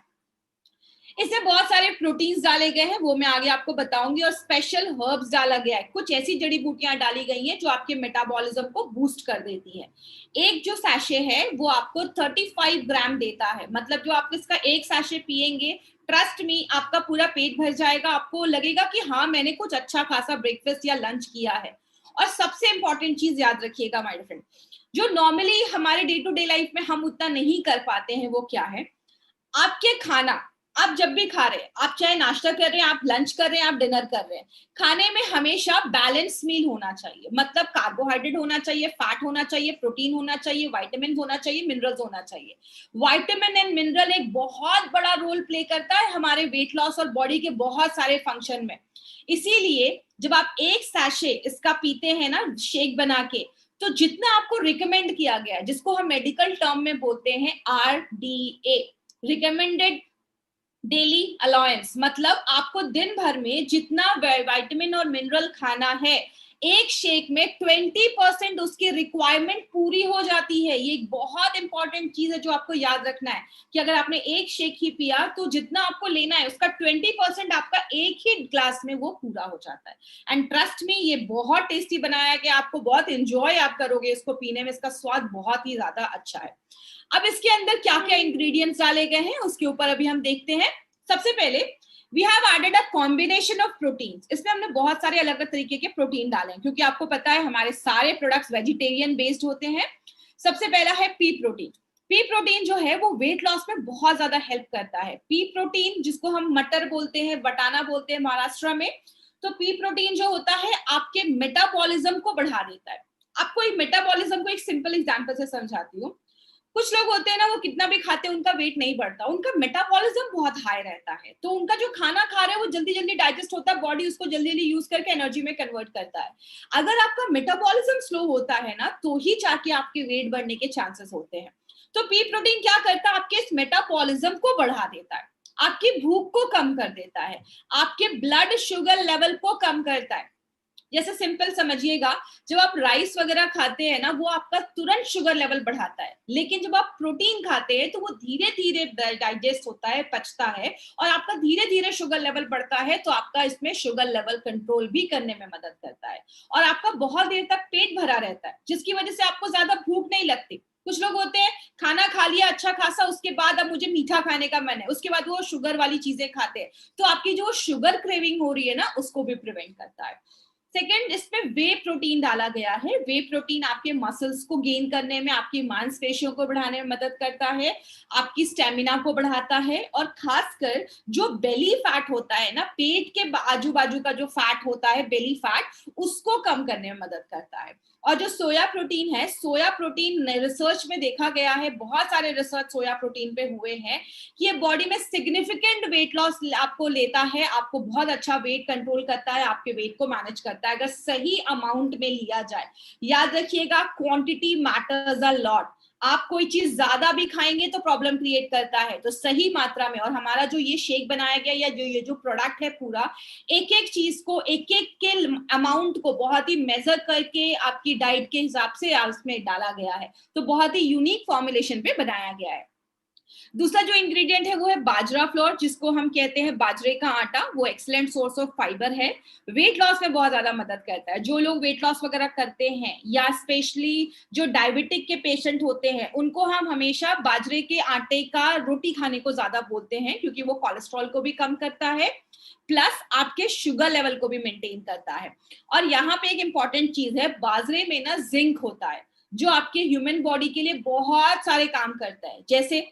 इसमें बहुत सारे प्रोटीन्स डाले गए हैं, वो मैं आगे आपको बताऊंगी. और स्पेशल हर्ब्स डाला गया है, कुछ ऐसी जड़ी बूटियां डाली गई हैं जो आपके मेटाबॉलिज्म को बूस्ट कर देती हैं. एक जो सैशे है वो आपको 35 ग्राम देता है. मतलब जो आप इसका एक सैशे पिएंगे, ट्रस्ट मी, आपका पूरा पेट भर जाएगा. आपको लगेगा कि हाँ मैंने कुछ अच्छा खासा ब्रेकफास्ट या लंच किया है. और सबसे इंपॉर्टेंट चीज याद रखिएगा माय फ्रेंड, जो नॉर्मली हमारे डे टू डे लाइफ में हम उतना नहीं कर पाते हैं, वो क्या है? आपके खाना आप जब भी खा रहे हैं, आप चाहे नाश्ता कर रहे हैं, आप लंच कर रहे हैं, आप डिनर कर रहे हैं, खाने में हमेशा बैलेंस मील होना चाहिए. मतलब कार्बोहाइड्रेट होना चाहिए, फैट होना चाहिए, प्रोटीन होना चाहिए, विटामिन होना चाहिए, मिनरल्स होना चाहिए. विटामिन एंड मिनरल एक बहुत बड़ा रोल प्ले करता है हमारे वेट लॉस और बॉडी के बहुत सारे फंक्शन में. इसीलिए जब आप एक सैशे इसका पीते हैं ना शेक बना के, तो जितना आपको रिकमेंड किया गया है, जिसको हम मेडिकल टर्म में बोलते हैं RDA, रिकमेंडेड डेली अलाउंस, मतलब आपको दिन भर में जितना विटामिन और मिनरल खाना है, एक शेक में 20% उसकी रिक्वायरमेंट पूरी हो जाती है। ये एक बहुत इंपॉर्टेंट चीज है जो आपको याद रखना है कि अगर आपने एक शेक ही पिया तो जितना आपको लेना है उसका 20% आपका एक ही ग्लास में वो पूरा हो जाता है। एंड ट्रस्ट मी, ये बहुत टेस्टी बनाया गया, आपको बहुत एंजॉय आप करोगे इसको पीने में, इसका स्वाद बहुत ही ज्यादा अच्छा है। अब इसके अंदर क्या क्या इंग्रेडिएंट्स डाले गए हैं उसके ऊपर अभी हम देखते हैं। सबसे पहले we have added a combination of proteins। इसमें हमने बहुत सारे अलग अलग तरीके के प्रोटीन डाले हैं क्योंकि आपको पता है हमारे सारे प्रोडक्ट्स वेजिटेरियन बेस्ड होते हैं। सबसे पहला है पी प्रोटीन। पी प्रोटीन जो है वो वेट लॉस में बहुत ज्यादा हेल्प करता है। पी प्रोटीन जिसको हम मटर बोलते हैं, बटाना बोलते हैं महाराष्ट्र में, तो पी प्रोटीन जो होता है आपके मेटाबॉलिज्म को बढ़ा देता है। आपको एक मेटाबॉलिज्म को एक सिंपल एग्जांपल से समझाती हूँ। कुछ लोग होते हैं ना, वो कितना भी खाते हैं उनका वेट नहीं बढ़ता, उनका मेटाबॉलिज्म बहुत हाई रहता है, तो उनका जो खाना खा रहे हैं वो जल्दी जल्दी डाइजेस्ट होता है, बॉडी उसको जल्दी जल्दी यूज करके एनर्जी में कन्वर्ट करता है। अगर आपका मेटाबॉलिज्म स्लो होता है ना तो ही जाके आपके वेट बढ़ने के चांसेस होते हैं। तो पी प्रोटीन क्या करता है, आपके इस मेटाबॉलिज्म को बढ़ा देता है, आपकी भूख को कम कर देता है, आपके ब्लड शुगर लेवल को कम करता है। जैसे सिंपल समझिएगा, जब आप राइस वगैरह खाते हैं ना वो आपका तुरंत शुगर लेवल बढ़ाता है, लेकिन जब आप प्रोटीन खाते हैं तो वो धीरे धीरे डाइजेस्ट होता है, पचता है और आपका धीरे धीरे शुगर लेवल बढ़ता है, तो आपका इसमें शुगर लेवल कंट्रोल भी करने में मदद करता है और आपका बहुत देर तक पेट भरा रहता है, जिसकी वजह से आपको ज्यादा भूख नहीं लगती। कुछ लोग होते हैं खाना खा लिया अच्छा खासा, उसके बाद अब मुझे मीठा खाने का मन है, उसके बाद वो शुगर वाली चीजें खाते हैं, तो आपकी जो शुगर क्रेविंग हो रही है ना उसको भी प्रिवेंट करता है। सेकेंड, इसमें वे प्रोटीन डाला गया है। वे प्रोटीन आपके मसल्स को गेन करने में, आपकी मांसपेशियों को बढ़ाने में मदद करता है, आपकी स्टेमिना को बढ़ाता है और खासकर जो बेली फैट होता है ना, पेट के आजू बाजू का जो फैट होता है बेली फैट, उसको कम करने में मदद करता है। और जो सोया प्रोटीन है, सोया प्रोटीन रिसर्च में देखा गया है, बहुत सारे रिसर्च सोया प्रोटीन पे हुए हैं कि ये बॉडी में सिग्निफिकेंट वेट लॉस आपको लेता है, आपको बहुत अच्छा वेट कंट्रोल करता है, आपके वेट को मैनेज करता है अगर सही अमाउंट में लिया जाए। याद रखिएगा, क्वांटिटी मैटर्स अ लॉट। आप कोई चीज ज्यादा भी खाएंगे तो प्रॉब्लम क्रिएट करता है, तो सही मात्रा में। और हमारा जो ये शेक बनाया गया या जो ये जो प्रोडक्ट है पूरा, एक एक चीज को, एक एक के अमाउंट को बहुत ही मेजर करके आपकी डाइट के हिसाब से उसमें डाला गया है, तो बहुत ही यूनिक फॉर्मुलेशन पे बनाया गया है। दूसरा जो इंग्रेडिएंट है वो है बाजरा फ्लोर, जिसको हम कहते हैं बाजरे का आटा। वो एक्सीलेंट सोर्स ऑफ फाइबर है, वेट लॉस में बहुत ज्यादा मदद करता है। जो लोग वेट लॉस वगैरह करते हैं या स्पेशली जो डायबिटिक के पेशेंट होते हैं, उनको हम हमेशा बाजरे के आटे का रोटी खाने को ज्यादा बोलते हैं क्योंकि वो कोलेस्ट्रॉल को भी कम करता है प्लस आपके शुगर लेवल को भी मेंटेन करता है। और यहाँ पे एक इंपॉर्टेंट चीज है, बाजरे में ना जिंक होता है जो आपके ह्यूमन बॉडी के लिए बहुत सारे काम करता है। जैसे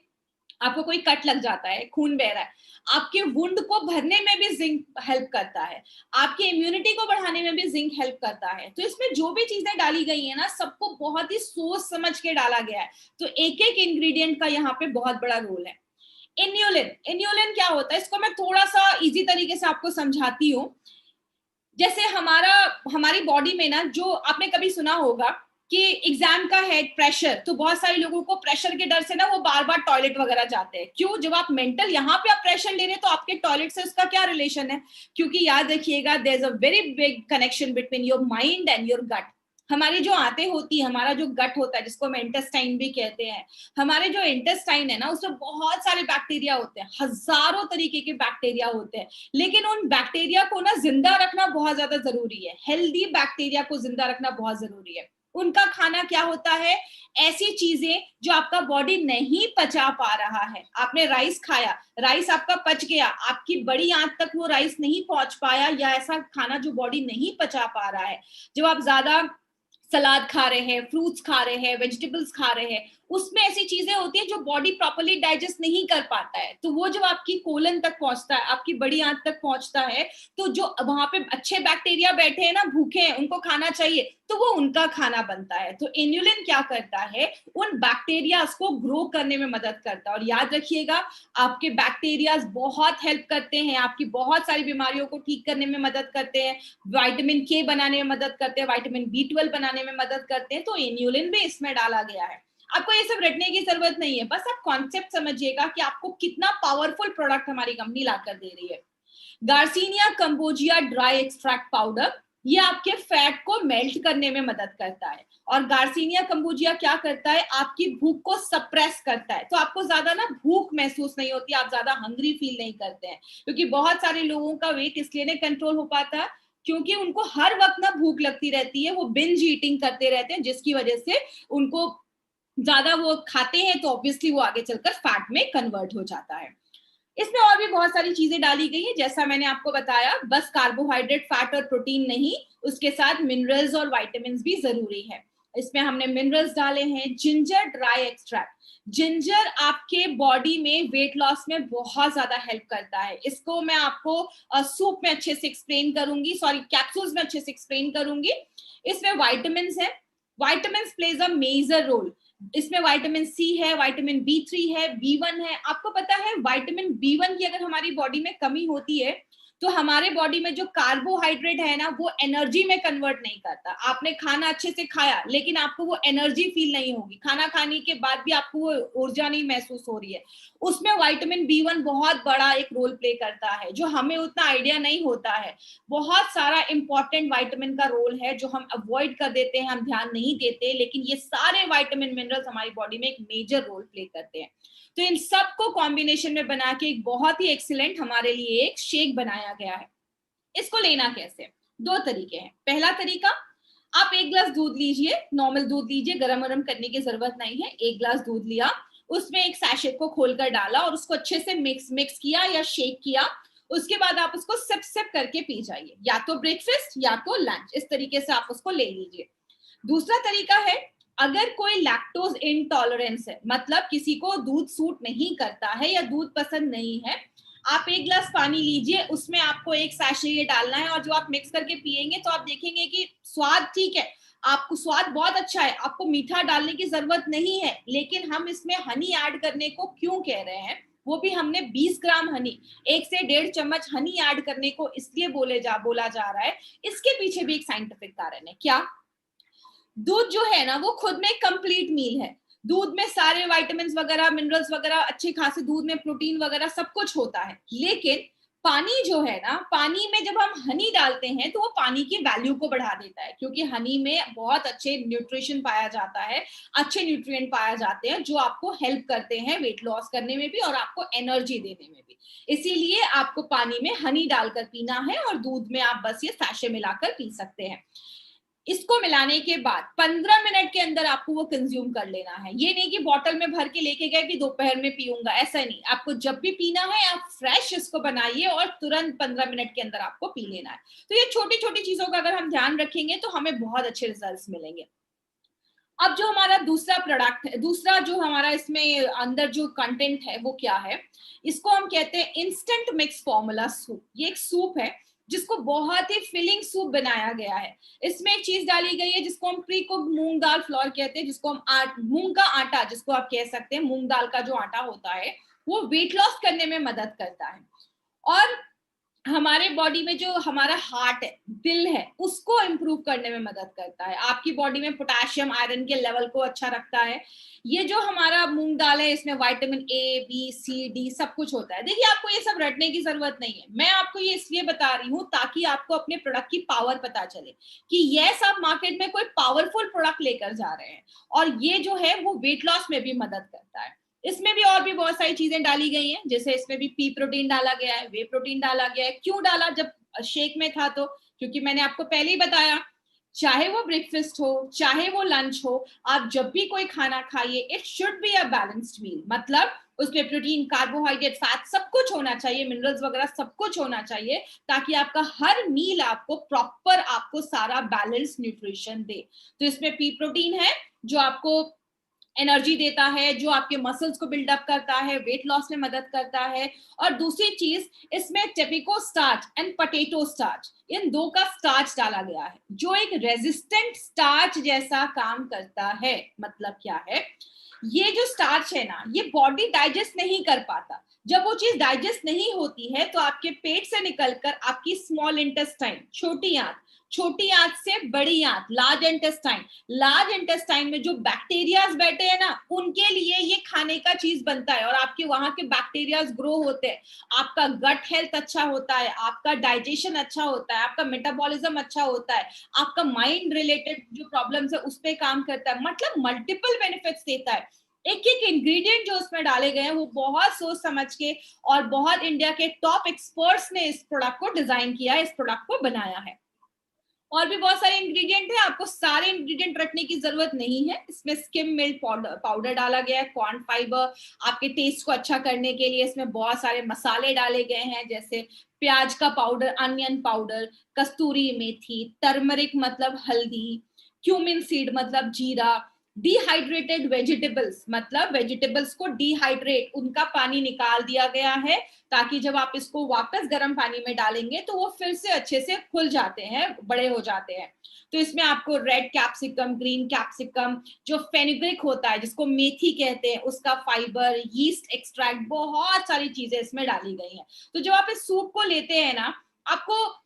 आपको कोई कट लग जाता है, खून बह रहा है, आपके वुंड को भरने में भी जिंक हेल्प करता है, आपकी इम्यूनिटी को बढ़ाने में भी जिंक हेल्प करता है। तो इसमें जो भी चीजें डाली गई है ना, सबको बहुत ही सोच समझ के डाला गया है, तो एक एक इंग्रेडिएंट का यहाँ पे बहुत बड़ा रोल है। इन्यूलिन, इन्यूलिन क्या होता है, इसको मैं थोड़ा सा इजी तरीके से आपको समझाती हूँ। जैसे हमारी बॉडी में ना, जो आपने कभी सुना होगा कि एग्जाम का है प्रेशर, तो बहुत सारे लोगों को प्रेशर के डर से ना वो बार बार टॉयलेट वगैरह जाते हैं। क्यों? जब आप मेंटल यहाँ पे आप प्रेशर ले रहे हैं तो आपके टॉयलेट से उसका क्या रिलेशन है? क्योंकि याद रखिएगा, there is a very big connection between your mind and your gut. हमारी जो आंतें होती है, हमारा जो गट होता है जिसको हम इंटेस्टाइन भी कहते हैं, हमारे जो इंटेस्टाइन है ना उसमें बहुत सारे बैक्टीरिया होते हैं, हजारों तरीके के बैक्टीरिया होते हैं, लेकिन उन बैक्टीरिया को ना जिंदा रखना बहुत ज्यादा जरूरी है। हेल्दी बैक्टीरिया को जिंदा रखना बहुत जरूरी है। उनका खाना क्या होता है? ऐसी चीजें जो आपका बॉडी नहीं पचा पा रहा है। आपने राइस खाया, राइस आपका पच गया, आपकी बड़ी आंत तक वो राइस नहीं पहुंच पाया, या ऐसा खाना जो बॉडी नहीं पचा पा रहा है। जब आप ज्यादा सलाद खा रहे हैं, फ्रूट्स खा रहे हैं, वेजिटेबल्स खा रहे हैं, उसमें ऐसी चीजें होती है जो बॉडी प्रॉपर्ली डाइजेस्ट नहीं कर पाता है, तो वो जब आपकी कोलन तक पहुंचता है, आपकी बड़ी आंत तक पहुंचता है, तो जो वहां पे अच्छे बैक्टीरिया बैठे हैं ना, भूखे हैं, उनको खाना चाहिए, तो वो उनका खाना बनता है। तो इन्यूलिन क्या करता है? उन बैक्टीरियाज को ग्रो करने में मदद करता है। और याद रखिएगा, आपके बैक्टीरियाज बहुत हेल्प करते हैं, आपकी बहुत सारी बीमारियों को ठीक करने में मदद करते हैं, विटामिन के बनाने में मदद करते हैं, विटामिन B12 बनाने में मदद करते हैं। तो इन्यूलिन भी इसमें डाला गया है। आपको ये सब रटने की जरूरत नहीं है, बस आप कॉन्सेप्ट समझिएगा कि आपको कितना पावरफुल प्रोडक्ट हमारी कंपनी लाकर दे रही है। Garcinia cambogia dry extract powder, ये आपके फैट को मेल्ट करने में मदद करता है। और गार्सिनिया कंबोजिया क्या करता है, आपकी भूख को सप्रेस करता है, तो आपको ज्यादा ना भूख महसूस नहीं होती, आप ज्यादा हंग्री फील नहीं करते हैं। क्योंकि बहुत सारे लोगों का वेट इसलिए नहीं कंट्रोल हो पाता क्योंकि उनको हर वक्त ना भूख लगती रहती है, वो बिंज ईटिंग करते रहते हैं, जिसकी वजह से उनको ज्यादा वो खाते हैं तो ऑब्वियसली वो आगे चलकर फैट में कन्वर्ट हो जाता है। इसमें और भी बहुत सारी चीजें डाली गई है, जैसा मैंने आपको बताया, बस कार्बोहाइड्रेट, फैट और प्रोटीन नहीं, उसके साथ मिनरल्स और विटामिन भी जरूरी है। इसमें हमने मिनरल्स डाले हैं। जिंजर ड्राई एक्सट्रैक्ट, जिंजर आपके बॉडी में वेट लॉस में बहुत ज्यादा हेल्प करता है। इसको मैं आपको सूप में अच्छे से एक्सप्लेन करूंगी, सॉरी कैप्सूल्स में अच्छे से एक्सप्लेन करूंगी। इसमें विटामिन है, vitamin plays a major role. इसमें विटामिन सी है, विटामिन B3 है, B1 है। आपको पता है विटामिन B1 की अगर हमारी बॉडी में कमी होती है तो हमारे बॉडी में जो कार्बोहाइड्रेट है ना वो एनर्जी में कन्वर्ट नहीं करता। आपने खाना अच्छे से खाया लेकिन आपको वो एनर्जी फील नहीं होगी, खाना खाने के बाद भी आपको वो ऊर्जा नहीं महसूस हो रही है। उसमें विटामिन B1 बहुत बड़ा एक रोल प्ले करता है, जो हमें उतना आइडिया नहीं होता है। बहुत सारा इंपॉर्टेंट विटामिन का रोल है जो हम अवॉइड कर देते हैं, हम ध्यान नहीं देते, लेकिन ये सारे विटामिन मिनरल्स हमारी बॉडी में एक मेजर रोल प्ले करते हैं। तो इन सबको कॉम्बिनेशन में बना के एक बहुत ही एक्सीलेंट हमारे लिए एक शेक बनाया गया है। इसको लेना कैसे, दो तरीके हैं। पहला तरीका, आप 1 ग्लास दूध लीजिए, नॉर्मल दूध लीजिए, गरम गरम करने की जरूरत नहीं है। 1 ग्लास दूध लिया, उसमें एक सैशे को खोलकर डाला और उसको अच्छे से मिक्स किया या शेक किया। उसके बाद आप उसको सिप सिप करके पी जाइए, या तो ब्रेकफास्ट या तो लंच, इस तरीके से आप उसको ले लीजिए। दूसरा तरीका है, अगर कोई लैक्टोज इंटॉलरेंस है, मतलब किसी को दूध सूट नहीं करता है या दूध पसंद नहीं है, आप 1 ग्लास पानी लीजिए, उसमें आपको एक सैशे ये डालना है और जो आप मिक्स करके पिएंगे तो आप देखेंगे कि स्वाद ठीक है, आपको स्वाद बहुत अच्छा है, आपको मीठा डालने की जरूरत नहीं है। लेकिन हम इसमें हनी ऐड करने को क्यों कह रहे हैं, वो भी हमने 20 ग्राम हनी, 1 से 1.5 चम्मच हनी ऐड करने को इसलिए बोला जा रहा है। इसके पीछे भी एक साइंटिफिक कारण है। क्या, दूध जो है ना वो खुद में कंप्लीट मील है। दूध में सारे विटामिन वगैरह, मिनरल्स वगैरह, अच्छे खासे दूध में प्रोटीन वगैरह सब कुछ होता है। लेकिन पानी जो है ना, पानी में जब हम हनी डालते हैं तो वो पानी की वैल्यू को बढ़ा देता है, क्योंकि हनी में बहुत अच्छे न्यूट्रिशन पाया जाता है, अच्छे न्यूट्रिएंट पाए जाते हैं जो आपको हेल्प करते हैं वेट लॉस करने में भी और आपको एनर्जी देने में भी। इसीलिए आपको पानी में हनी डालकर पीना है और दूध में आप बस ये सैशे मिलाकर पी सकते हैं। इसको मिलाने के बाद 15 मिनट के अंदर आपको वो कंज्यूम कर लेना है। ये नहीं कि बॉटल में भर के लेके गए कि दोपहर में पीऊंगा, ऐसा नहीं। आपको जब भी पीना है आप फ्रेश इसको बनाइए और तुरंत 15 मिनट के अंदर आपको पी लेना है। तो ये छोटी छोटी चीजों का अगर हम ध्यान रखेंगे तो हमें बहुत अच्छे रिजल्ट्स मिलेंगे। अब जो हमारा दूसरा प्रोडक्ट है, दूसरा जो हमारा इसमें अंदर जो कंटेंट है वो क्या है, इसको हम कहते हैं इंस्टेंट मिक्स फॉर्मूला सूप। ये एक सूप है जिसको बहुत ही फिलिंग सूप बनाया गया है। इसमें एक चीज डाली गई है जिसको हम प्री कुक्ड मूंग दाल फ्लोर कहते हैं, जिसको हम मूंग का आटा जिसको आप कह सकते हैं, मूंग दाल का जो आटा होता है वो वेट लॉस करने में मदद करता है। और हमारे बॉडी में जो हमारा हार्ट है, दिल है, उसको इंप्रूव करने में मदद करता है। आपकी बॉडी में पोटेशियम, आयरन के लेवल को अच्छा रखता है। ये जो हमारा मूंग दाल है इसमें vitamin A, B, C, D सब कुछ होता है। देखिए आपको ये सब रटने की जरूरत नहीं है, मैं आपको ये इसलिए बता रही हूँ ताकि आपको अपने प्रोडक्ट की पावर पता चले कि यस आप मार्केट में कोई पावरफुल प्रोडक्ट लेकर जा रहे हैं और ये जो है वो वेट लॉस में भी मदद करता है। इसमें भी और भी बहुत सारी चीजें डाली गई हैं, जैसे इसमें भी पी प्रोटीन डाला गया है, वे प्रोटीन डाला गया है। क्यों डाला, जब शेक में था तो क्योंकि मैंने आपको पहले ही बताया, चाहे वो ब्रेकफास्ट हो चाहे वो लंच हो, आप जब भी कोई खाना खाइए it should be a balanced meal. मतलब उसमें प्रोटीन, कार्बोहाइड्रेट, फैट सब कुछ होना चाहिए, मिनरल्स वगैरह सब कुछ होना चाहिए, ताकि आपका हर मील आपको प्रॉपर, आपको सारा बैलेंस न्यूट्रिशन दे। तो इसमें पी प्रोटीन है जो आपको एनर्जी देता है, जो आपके मसल्स को बिल्डअप करता है, वेट लॉस में मदद करता है। और दूसरी चीज, इसमें टेपिको स्टार्च एंड पोटैटो स्टार्च, इन दो का स्टार्च डाला गया है जो एक रेजिस्टेंट स्टार्च जैसा काम करता है। मतलब क्या है, ये जो स्टार्च है ना, ये बॉडी डाइजेस्ट नहीं कर पाता। जब वो चीज डाइजेस्ट नहीं होती है तो आपके पेट से निकलकर आपकी स्मॉल इंटेस्टाइन, छोटी आंत, छोटी आंत से बड़ी आंत, लार्ज इंटेस्टाइन। लार्ज इंटेस्टाइन में जो बैक्टीरियाज बैठे हैं ना, उनके लिए ये खाने का चीज बनता है और आपके वहां के बैक्टीरियाज ग्रो होते हैं, आपका गट हेल्थ अच्छा होता है, आपका डाइजेशन अच्छा होता है, आपका मेटाबॉलिज्म अच्छा होता है, आपका माइंड रिलेटेड जो प्रॉब्लम्स है उस पर काम करता है, मतलब मल्टीपल बेनिफिट्स देता है। एक एक इंग्रेडिएंट जो उसमें डाले गए हैं वो बहुत सोच समझ के और बहुत इंडिया के टॉप एक्सपर्ट्स ने इस प्रोडक्ट को डिजाइन किया है, इस प्रोडक्ट को बनाया है। और भी बहुत सारे इंग्रेडिएंट है, आपको सारे इंग्रेडिएंट रखने की जरूरत नहीं है। इसमें स्किम मिल्क पाउडर डाला गया है, कॉर्न फाइबर आपके टेस्ट को अच्छा करने के लिए। इसमें बहुत सारे मसाले डाले गए हैं, जैसे प्याज का पाउडर, अनियन पाउडर, कस्तूरी मेथी, टर्मरिक मतलब हल्दी, क्यूमिन सीड मतलब जीरा, डिहाइड्रेटेड वेजिटेबल्स मतलब वेजिटेबल्स को डिहाइड्रेट, उनका पानी निकाल दिया गया है ताकि जब आप इसको वापस गर्म पानी में डालेंगे तो वो फिर से अच्छे से खुल जाते हैं, बड़े हो जाते हैं। तो इसमें आपको रेड कैप्सिकम, ग्रीन कैप्सिकम, जो फेनुग्रीक होता है जिसको मेथी कहते हैं, उसका फाइबर, यीस्ट एक्सट्रैक्ट, बहुत सारी चीजें इसमें डाली गई हैं। तो जब आप इस सूप को लेते हैं ना, आपको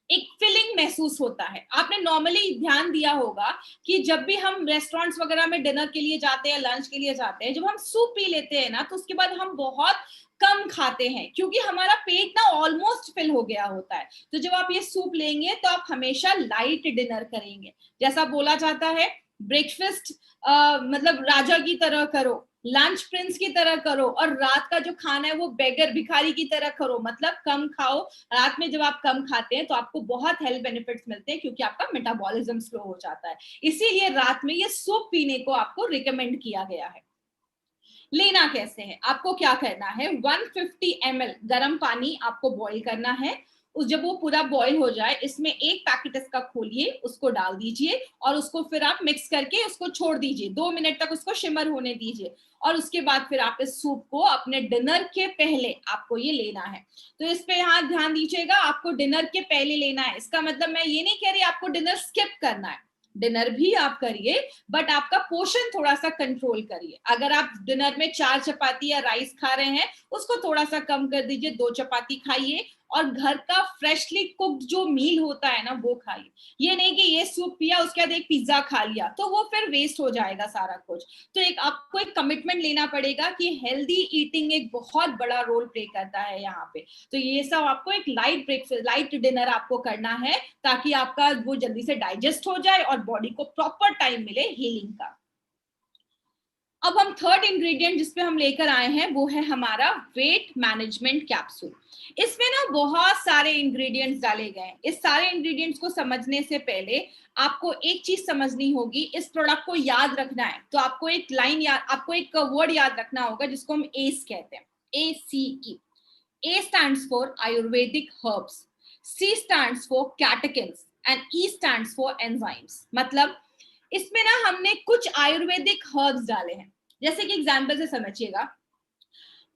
एक फीलिंग महसूस होता है। आपने नॉर्मली ध्यान दिया होगा कि जब भी हम रेस्टोरेंट्स वगैरह में डिनर के लिए जाते हैं, लंच के लिए जाते हैं, जब हम सूप पी लेते हैं ना, तो उसके बाद हम बहुत कम खाते हैं क्योंकि हमारा पेट ना ऑलमोस्ट फिल हो गया होता है। तो जब आप ये सूप लेंगे तो आप हमेशा लाइट डिनर करेंगे। जैसा बोला जाता है, ब्रेकफास्ट मतलब राजा की तरह करो, लंच प्रिंस की तरह करो, और रात का जो खाना है वो बेगर भिखारी की तरह करो, मतलब कम खाओ। रात में जब आप कम खाते हैं तो आपको बहुत हेल्थ बेनिफिट्स मिलते हैं क्योंकि आपका मेटाबॉलिज्म स्लो हो जाता है। इसीलिए रात में ये सूप पीने को आपको रिकमेंड किया गया है। लेना कैसे है, आपको क्या करना है, 150 ml गर्म पानी आपको बॉईल करना है। जब वो पूरा बॉईल हो जाए, इसमें एक पैकेट इसका खोलिए, उसको डाल दीजिए और उसको फिर आप मिक्स करके उसको छोड़ दीजिए, 2 मिनट तक उसको शिमर होने दीजिए। और उसके बाद फिर आप इस सूप को अपने डिनर के पहले आपको ये लेना है। तो इस पे यहाँ ध्यान दीजिएगा, आपको डिनर के पहले लेना है। इसका मतलब मैं ये नहीं कह रही आपको डिनर स्किप करना है, डिनर भी आप करिए, बट आपका पोर्शन थोड़ा सा कंट्रोल करिए। अगर आप डिनर में 4 चपाती या राइस खा रहे हैं, उसको थोड़ा सा कम कर दीजिए, 2 चपाती खाइए और घर का फ्रेशली कुक्ड जो मील होता है ना वो खाइए। ये नहीं कि ये सूप पिया उसके बाद एक पिज्जा खा लिया, तो वो फिर वेस्ट हो जाएगा सारा कुछ। तो एक आपको एक कमिटमेंट लेना पड़ेगा कि हेल्दी ईटिंग एक बहुत बड़ा रोल प्ले करता है यहाँ पे। तो ये सब आपको एक लाइट ब्रेकफास्ट, लाइट डिनर आपको करना है ताकि आपका वो जल्दी से डाइजेस्ट हो जाए और बॉडी को प्रॉपर टाइम मिले हीलिंग का। अब हम थर्ड इंग्रेडिएंट जिसपे हम लेकर आए हैं वो है हमारा वेट मैनेजमेंट कैप्सूल। इसमें ना बहुत सारे इंग्रेडिएंट्स डाले गए हैं। इस सारे इंग्रेडिएंट्स को समझने से पहले आपको एक चीज समझनी होगी, इस प्रोडक्ट को याद रखना है तो आपको एक लाइन याद, आपको एक वर्ड याद रखना होगा जिसको हम एस कहते हैं, ACE। A stands for Ayurvedic herbs, C stands for catechins and E stands for enzymes। मतलब इसमें ना हमने कुछ आयुर्वेदिक हर्ब्स डाले हैं। जैसे कि एग्जाम्पल से समझिएगा,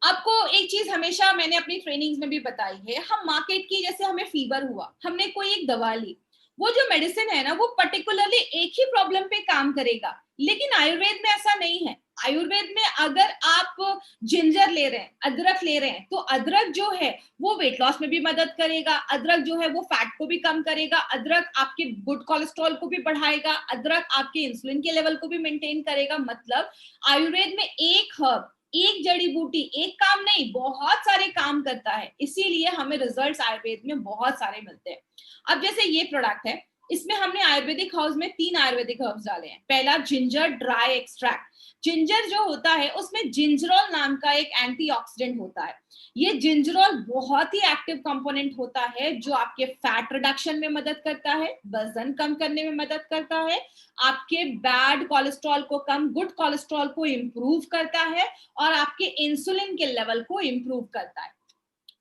आपको एक चीज हमेशा मैंने अपनी ट्रेनिंग्स में भी बताई है, हम मार्केट की, जैसे हमें फीवर हुआ, हमने कोई एक दवा ली, वो जो मेडिसिन है ना वो पर्टिकुलरली एक ही प्रॉब्लम पे काम करेगा, लेकिन आयुर्वेद में ऐसा नहीं है। आयुर्वेद में अगर आप जिंजर ले रहे हैं, अदरक ले रहे हैं, तो अदरक जो है वो वेट लॉस में भी मदद करेगा, अदरक जो है वो फैट को भी कम करेगा, अदरक आपके गुड कोलेस्ट्रॉल को भी बढ़ाएगा, अदरक आपके इंसुलिन के लेवल को भी मेंटेन करेगा। मतलब आयुर्वेद में एक हर्ब, एक जड़ी बूटी एक काम नहीं, बहुत सारे काम करता है, इसीलिए हमें रिजल्ट्स आयुर्वेद में बहुत सारे मिलते हैं। अब जैसे ये प्रोडक्ट है, इसमें हमने आयुर्वेदिक हर्ब्स में 3 आयुर्वेदिक हर्ब्स डाले हैं। पहला जिंजर ड्राई एक्सट्रैक्ट। जिंजर जो होता है उसमें जिंजरोल नाम का एक एंटीऑक्सीडेंट होता है। ये जिंजरोल बहुत ही एक्टिव कंपोनेंट होता है जो आपके फैट रिडक्शन में मदद करता है, वजन कम करने में मदद करता है, आपके बैड कोलेस्ट्रॉल को कम, गुड कोलेस्ट्रॉल को इंप्रूव करता है और आपके इंसुलिन के लेवल को इंप्रूव करता है।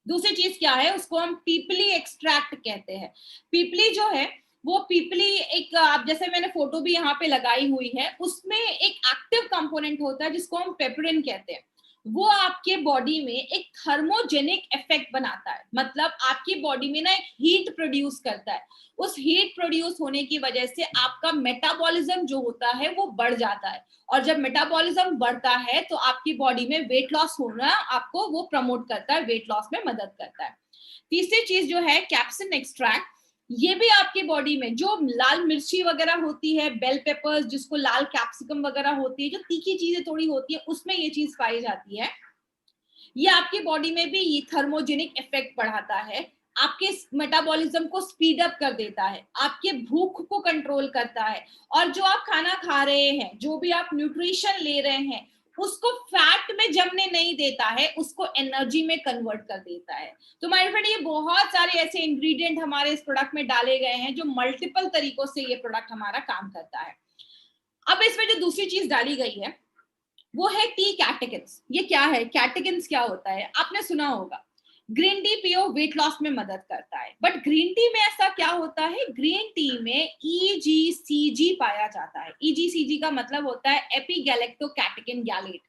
दूसरी चीज क्या है, उसको हम पीपली एक्सट्रैक्ट कहते हैं। पीपली जो है वो पीपली एक, आप जैसे मैंने फोटो भी यहाँ पे लगाई हुई है, उसमें एक एक्टिव कंपोनेंट होता है जिसको हम पेपरिन कहते हैं। वो आपके बॉडी में एक थर्मोजेनिक इफेक्ट बनाता है, मतलब आपकी बॉडी में ना एक हीट प्रोड्यूस करता है। उस हीट प्रोड्यूस होने की वजह से आपका मेटाबॉलिज्म जो होता है वो बढ़ जाता है, और जब मेटाबॉलिज्म बढ़ता है तो आपकी बॉडी में वेट लॉस होना आपको वो प्रमोट करता है, वेट लॉस में मदद करता है। तीसरी चीज जो है कैप्सिन एक्सट्रैक्ट, ये भी आपके बॉडी में जो लाल मिर्ची वगैरह होती है, बेल पेपर्स जिसको लाल कैप्सिकम वगैरह होती है, जो तीखी चीजें थोड़ी होती है, उसमें ये चीज पाई जाती है। ये आपकी बॉडी में भी ये थर्मोजेनिक इफेक्ट बढ़ाता है, आपके मेटाबॉलिज्म को स्पीड अप कर देता है, आपके भूख को कंट्रोल करता है, और जो आप खाना खा रहे हैं, जो भी आप न्यूट्रिशन ले रहे हैं, उसको फैट में जमने नहीं देता है, उसको एनर्जी में कन्वर्ट कर देता है। तो माय फ्रेंड, ये बहुत सारे ऐसे इंग्रेडिएंट हमारे इस प्रोडक्ट में डाले गए हैं जो मल्टीपल तरीकों से ये प्रोडक्ट हमारा काम करता है। अब इसमें जो दूसरी चीज डाली गई है वो है टी कैटेकिन्स। ये क्या है? कैटेकिन्स क्या होता है? आपने सुना होगा ग्रीन टी पियो, वेट लॉस में मदद करता है, बट ग्रीन टी में ऐसा क्या होता है? ग्रीन टी में EGCG पाया जाता है। EGCG का मतलब होता है एपिगैलेक्टोकैटेकिन गैलेट।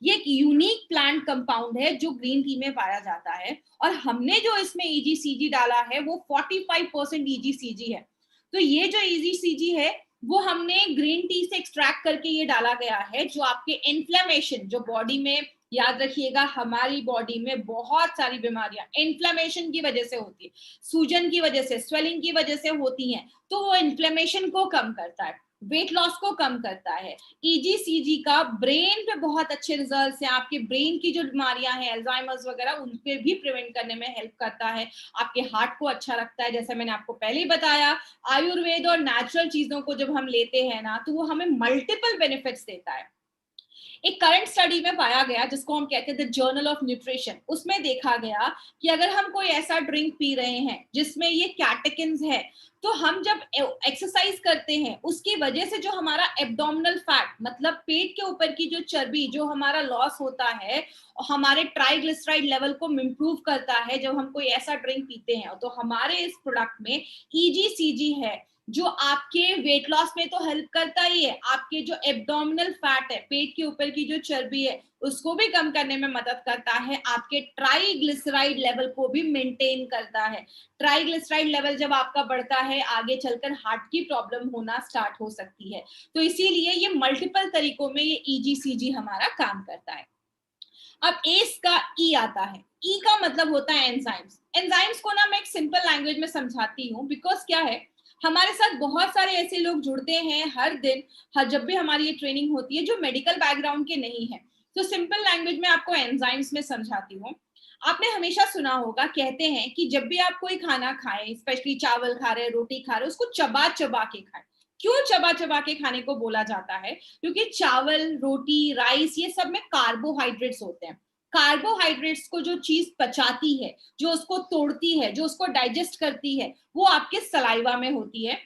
ये एक यूनिक प्लांट कंपाउंड है जो ग्रीन टी में पाया जाता है, और हमने जो इसमें EGCG डाला है वो 45% EGCG है। तो ये जो EGCG है वो हमने ग्रीन टी से एक्सट्रैक्ट करके ये डाला गया है, जो आपके इन्फ्लेमेशन, जो बॉडी में, याद रखिएगा हमारी बॉडी में बहुत सारी बीमारियां इन्फ्लेमेशन की वजह से होती है, सूजन की वजह से, स्वेलिंग की वजह से होती हैं, तो वो इन्फ्लेमेशन को कम करता है, वेट लॉस को कम करता है। EGCG का ब्रेन पे बहुत अच्छे रिजल्ट्स हैं, आपके ब्रेन की जो बीमारियां हैं, अल्जाइमर्स वगैरह, उन पे भी प्रिवेंट करने में हेल्प करता है, आपके हार्ट को अच्छा रखता है। जैसे मैंने आपको पहले ही बताया, आयुर्वेद और नेचुरल चीजों को जब हम लेते हैं ना, तो वो हमें मल्टीपल बेनिफिट्स देता है। एक करंट स्टडी में पाया गया, जिसको हम कहते हैं द जर्नल ऑफ न्यूट्रिशन, उसमें देखा गया कि अगर हम कोई ऐसा ड्रिंक पी रहे हैं जिसमें ये कैटेकिन्स है, तो हम जब एक्सरसाइज करते हैं उसकी वजह से जो हमारा एब्डोमिनल फैट, मतलब पेट के ऊपर की जो चर्बी, जो हमारा लॉस होता है, हमारे ट्राइग्लिसराइड लेवल को इम्प्रूव करता है जब हम कोई ऐसा ड्रिंक पीते हैं। तो हमारे इस प्रोडक्ट में EGCG है, जो आपके वेट लॉस में तो हेल्प करता ही है, आपके जो एब्डोमिनल फैट है, पेट के ऊपर की जो चर्बी है, उसको भी कम करने में मदद करता है, आपके ट्राइग्लिसराइड लेवल को भी मेंटेन करता है। ट्राइग्लिसराइड लेवल जब आपका बढ़ता है, आगे चलकर हार्ट की प्रॉब्लम होना स्टार्ट हो सकती है। तो इसीलिए ये मल्टीपल तरीकों में ये EGCG हमारा काम करता है। अब एस का ई आता है। ई का मतलब होता है एंजाइम्स। एंजाइम्स को ना मैं एक सिंपल लैंग्वेज में समझाती हूँ, बिकॉज क्या है, हमारे साथ बहुत सारे ऐसे लोग जुड़ते हैं हर दिन, जब भी हमारी ये ट्रेनिंग होती है, जो मेडिकल बैकग्राउंड के नहीं है। तो सिंपल लैंग्वेज में आपको एंजाइम्स में समझाती हूँ। आपने हमेशा सुना होगा, कहते हैं कि जब भी आप कोई खाना खाएं, स्पेशली चावल खा रहे, रोटी खा रहे, उसको चबा चबा के खाएं। क्यों चबा चबा के खाने को बोला जाता है? क्योंकि चावल, रोटी, राइस, ये सब में कार्बोहाइड्रेट्स होते हैं। कार्बोहाइड्रेट्स को जो चीज पचाती है, जो उसको तोड़ती है, जो उसको डाइजेस्ट करती है, वो आपके सलाइवा में होती है।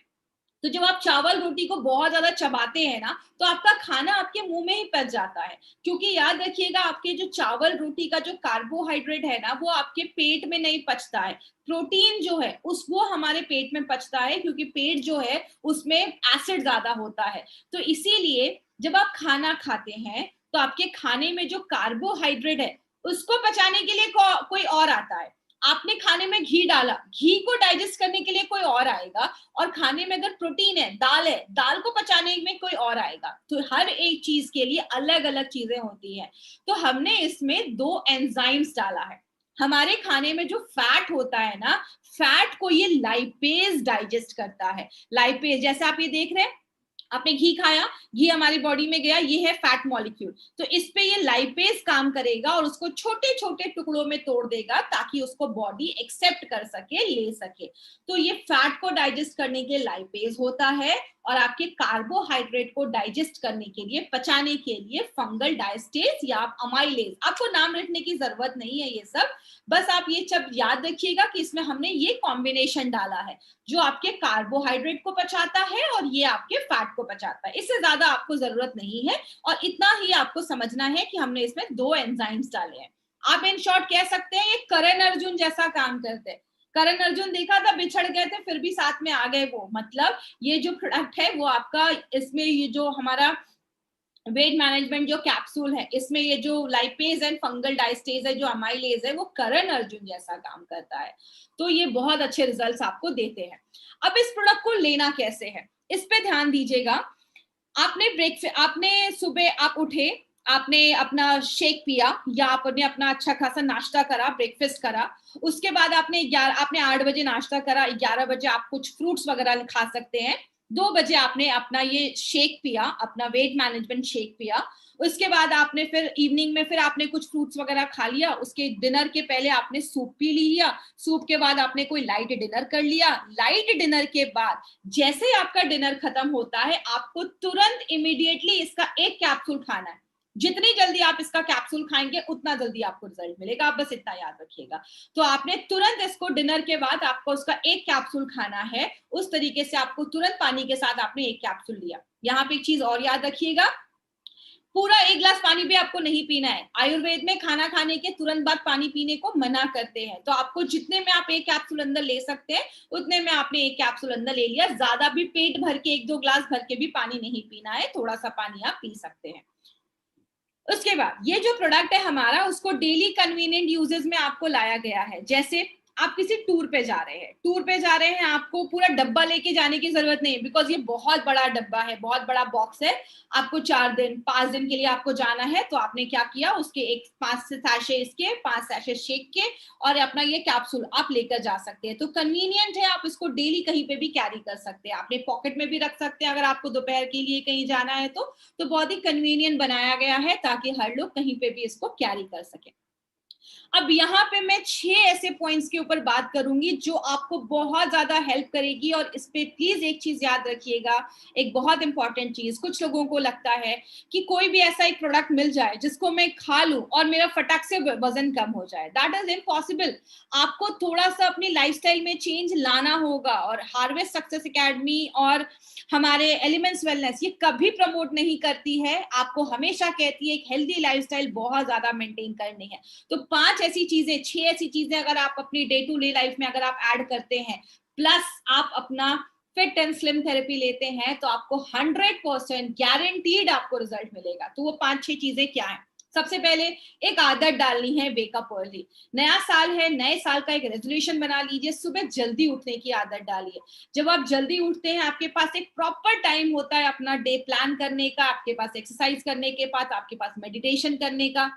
तो जब आप चावल रोटी को बहुत ज्यादा चबाते हैं ना, तो आपका खाना आपके मुंह में ही पच जाता है। क्योंकि याद रखिएगा, आपके जो चावल रोटी का जो कार्बोहाइड्रेट है ना, वो आपके पेट में नहीं पचता है। प्रोटीन जो है वो हमारे पेट में पचता है, क्योंकि पेट जो है उसमें एसिड ज्यादा होता है। तो इसीलिए जब आप खाना खाते हैं तो आपके खाने में जो कार्बोहाइड्रेट है उसको पचाने के लिए कोई और आता है। आपने खाने में घी डाला, घी को डाइजेस्ट करने के लिए कोई और आएगा, और खाने में अगर प्रोटीन है, दाल को पचाने में कोई और आएगा। तो हर एक चीज के लिए अलग अलग चीजें होती हैं। तो हमने इसमें 2 एंजाइम्स डाला है। हमारे खाने में जो फैट होता है ना, फैट को ये लाइपेज डाइजेस्ट करता है। लाइपेज, जैसे आप ये देख रहे हैं, आपने घी खाया, घी हमारी बॉडी में गया, ये है फैट मॉलिक्यूल। तो इस पे ये लाइपेज काम करेगा और उसको छोटे छोटे टुकड़ों में तोड़ देगा, ताकि उसको बॉडी एक्सेप्ट कर सके, ले सके। तो ये फैट को डाइजेस्ट करने के लिए लाइपेज होता है, और आपके कार्बोहाइड्रेट को डाइजेस्ट करने के लिए, पचाने के लिए फंगल डायस्टेज या अमाइलेज। आपको नाम रखने की जरूरत नहीं है ये सब, बस आप ये सब याद रखिएगा कि इसमें हमने ये कॉम्बिनेशन डाला है, जो आपके कार्बोहाइड्रेट को पचाता है और ये आपके फैट को पचाता है। इससे ज्यादा आपको जरूरत नहीं है, और इतना ही आपको समझना है कि हमने इसमें 2 एंजाइम्स डाले हैं। आप इन शॉर्ट कह सकते हैं ये करण अर्जुन जैसा काम करते हैं। करण अर्जुन देखा था, बिछड़ गए थे फिर भी साथ में आ गए वो। मतलब ये जो प्रोडक्ट है वो आपका, इसमें ये जो हमारा वेट मैनेजमेंट जो कैप्सूल है, इसमें ये जो लाइपेज एंड फंगल डायस्टेज है, जो अमाइलेज है, वो करण अर्जुन जैसा काम करता है। तो ये बहुत अच्छे रिजल्ट्स आपको देते हैं। अब इस प्रोडक्ट को लेना कैसे है, इस पे ध्यान दीजिएगा। आपने सुबह आप उठे, आपने अपना शेक पिया या आपने अपना अच्छा खासा नाश्ता करा, ब्रेकफास्ट करा, उसके बाद आपने 8 बजे नाश्ता करा, 11 बजे आप कुछ फ्रूट्स वगैरह खा सकते हैं, 2 बजे आपने अपना ये शेक पिया, अपना वेट मैनेजमेंट शेक पिया, उसके बाद आपने फिर इवनिंग में फिर आपने कुछ फ्रूट्स वगैरह खा लिया, उसके डिनर के पहले आपने सूप पी लिया, सूप के बाद आपने कोई लाइट डिनर कर लिया, लाइट डिनर के बाद जैसे ही आपका डिनर खत्म होता है आपको तुरंत इमीडिएटली इसका एक कैप्सूल खाना है। जितनी जल्दी आप इसका कैप्सूल खाएंगे उतना जल्दी आपको रिजल्ट मिलेगा, आप बस इतना याद रखिएगा। तो आपने तुरंत इसको डिनर के बाद आपको उसका एक कैप्सूल खाना है, उस तरीके से आपको तुरंत पानी के साथ आपने एक कैप्सूल लिया। यहाँ पे एक चीज और याद रखिएगा, पूरा 1 गिलास पानी भी आपको नहीं पीना है। आयुर्वेद में खाना खाने के तुरंत बाद पानी पीने को मना करते हैं, तो आपको जितने में आप एक कैप्सूल अंदर ले सकते हैं उतने में आपने एक कैप्सूल अंदर ले लिया। ज्यादा भी पेट भर के 1-2 गिलास भर के भी पानी नहीं पीना है, थोड़ा सा पानी आप पी सकते हैं। उसके बाद ये जो प्रोडक्ट है हमारा, उसको डेली कन्वीनियंट यूजेस में आपको लाया गया है। जैसे आप किसी टूर पे जा रहे हैं, आपको पूरा डब्बा लेके जाने की जरूरत नहीं है, बिकॉज ये बहुत बड़ा डब्बा है, बहुत बड़ा बॉक्स है। आपको 5 दिन के लिए आपको जाना है, तो आपने क्या किया, उसके 5 सैशे इसके, 5 सैशे शेक के और अपना ये कैप्सूल आप लेकर जा सकते हैं। तो कन्वीनियंट है, आप इसको डेली कहीं पे भी कैरी कर सकते हैं, अपने पॉकेट में भी रख सकते हैं अगर आपको दोपहर के लिए कहीं जाना है तो बहुत ही कन्वीनियंट बनाया गया है ताकि हर लोग कहीं पे भी इसको कैरी कर सके। अब यहाँ पे मैं 6 ऐसे पॉइंट्स के ऊपर बात करूंगी जो आपको बहुत ज्यादा हेल्प करेगी, और इस पे प्लीज एक चीज याद रखिएगा, एक बहुत इंपॉर्टेंट चीज। कुछ लोगों को लगता है कि कोई भी ऐसा एक प्रोडक्ट मिल जाए जिसको मैं खा लूं और मेरा फटाक से वजन कम हो जाए, दैट इज इम्पॉसिबल। आपको थोड़ा सा अपनी लाइफस्टाइल में चेंज लाना होगा, और हार्वेस्ट सक्सेस एकेडमी और हमारे एलिमेंट्स वेलनेस ये कभी प्रमोट नहीं करती है, आपको हमेशा कहती है एक हेल्दी लाइफस्टाइल बहुत ज्यादा मेंटेन करनी है। तो 5 ऐसी चीजें, 6 ऐसी चीजें अगर आप अपनी डे टू डे लाइफ में अगर आप ऐड करते हैं, प्लस आप अपना फिट एंड स्लिम थेरेपी लेते हैं, तो आपको 100% गारंटीड आपको रिजल्ट मिलेगा। तो वो 5-6 चीजें क्या है? सबसे पहले एक आदत डालनी है, वेकअप अर्ली। नया साल है, नए साल का एक रेजोल्यूशन बना लीजिए, सुबह जल्दी उठने की आदत डालिए। जब आप जल्दी उठते हैं, आपके पास एक प्रॉपर टाइम होता है अपना डे प्लान करने का, आपके पास एक्सरसाइज करने के बाद आपके पास मेडिटेशन करने का।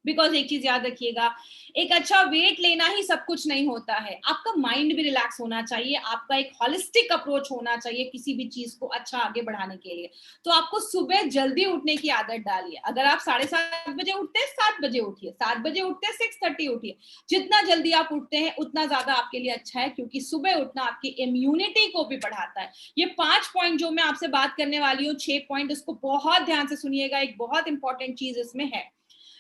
बिकॉज एक चीज याद रखिएगा, एक अच्छा वेट लेना ही सब कुछ नहीं होता है, आपका माइंड भी रिलैक्स होना चाहिए, आपका एक हॉलिस्टिक अप्रोच होना चाहिए किसी भी चीज को अच्छा आगे बढ़ाने के लिए। तो आपको सुबह जल्दी उठने की आदत डालिए। अगर आप 7:30 बजे उठते हैं, 7 बजे उठिए, 7 बजे उठते हैं 6:30 उठिए। जितना जल्दी आप उठते हैं उतना ज्यादा आपके लिए अच्छा है, क्योंकि सुबह उठना आपकी इम्यूनिटी को भी बढ़ाता है। ये 5 पॉइंट जो मैं आपसे बात करने वाली हूँ, 6 पॉइंट, इसको बहुत ध्यान से सुनिएगा, एक बहुत इंपॉर्टेंट चीज इसमें है।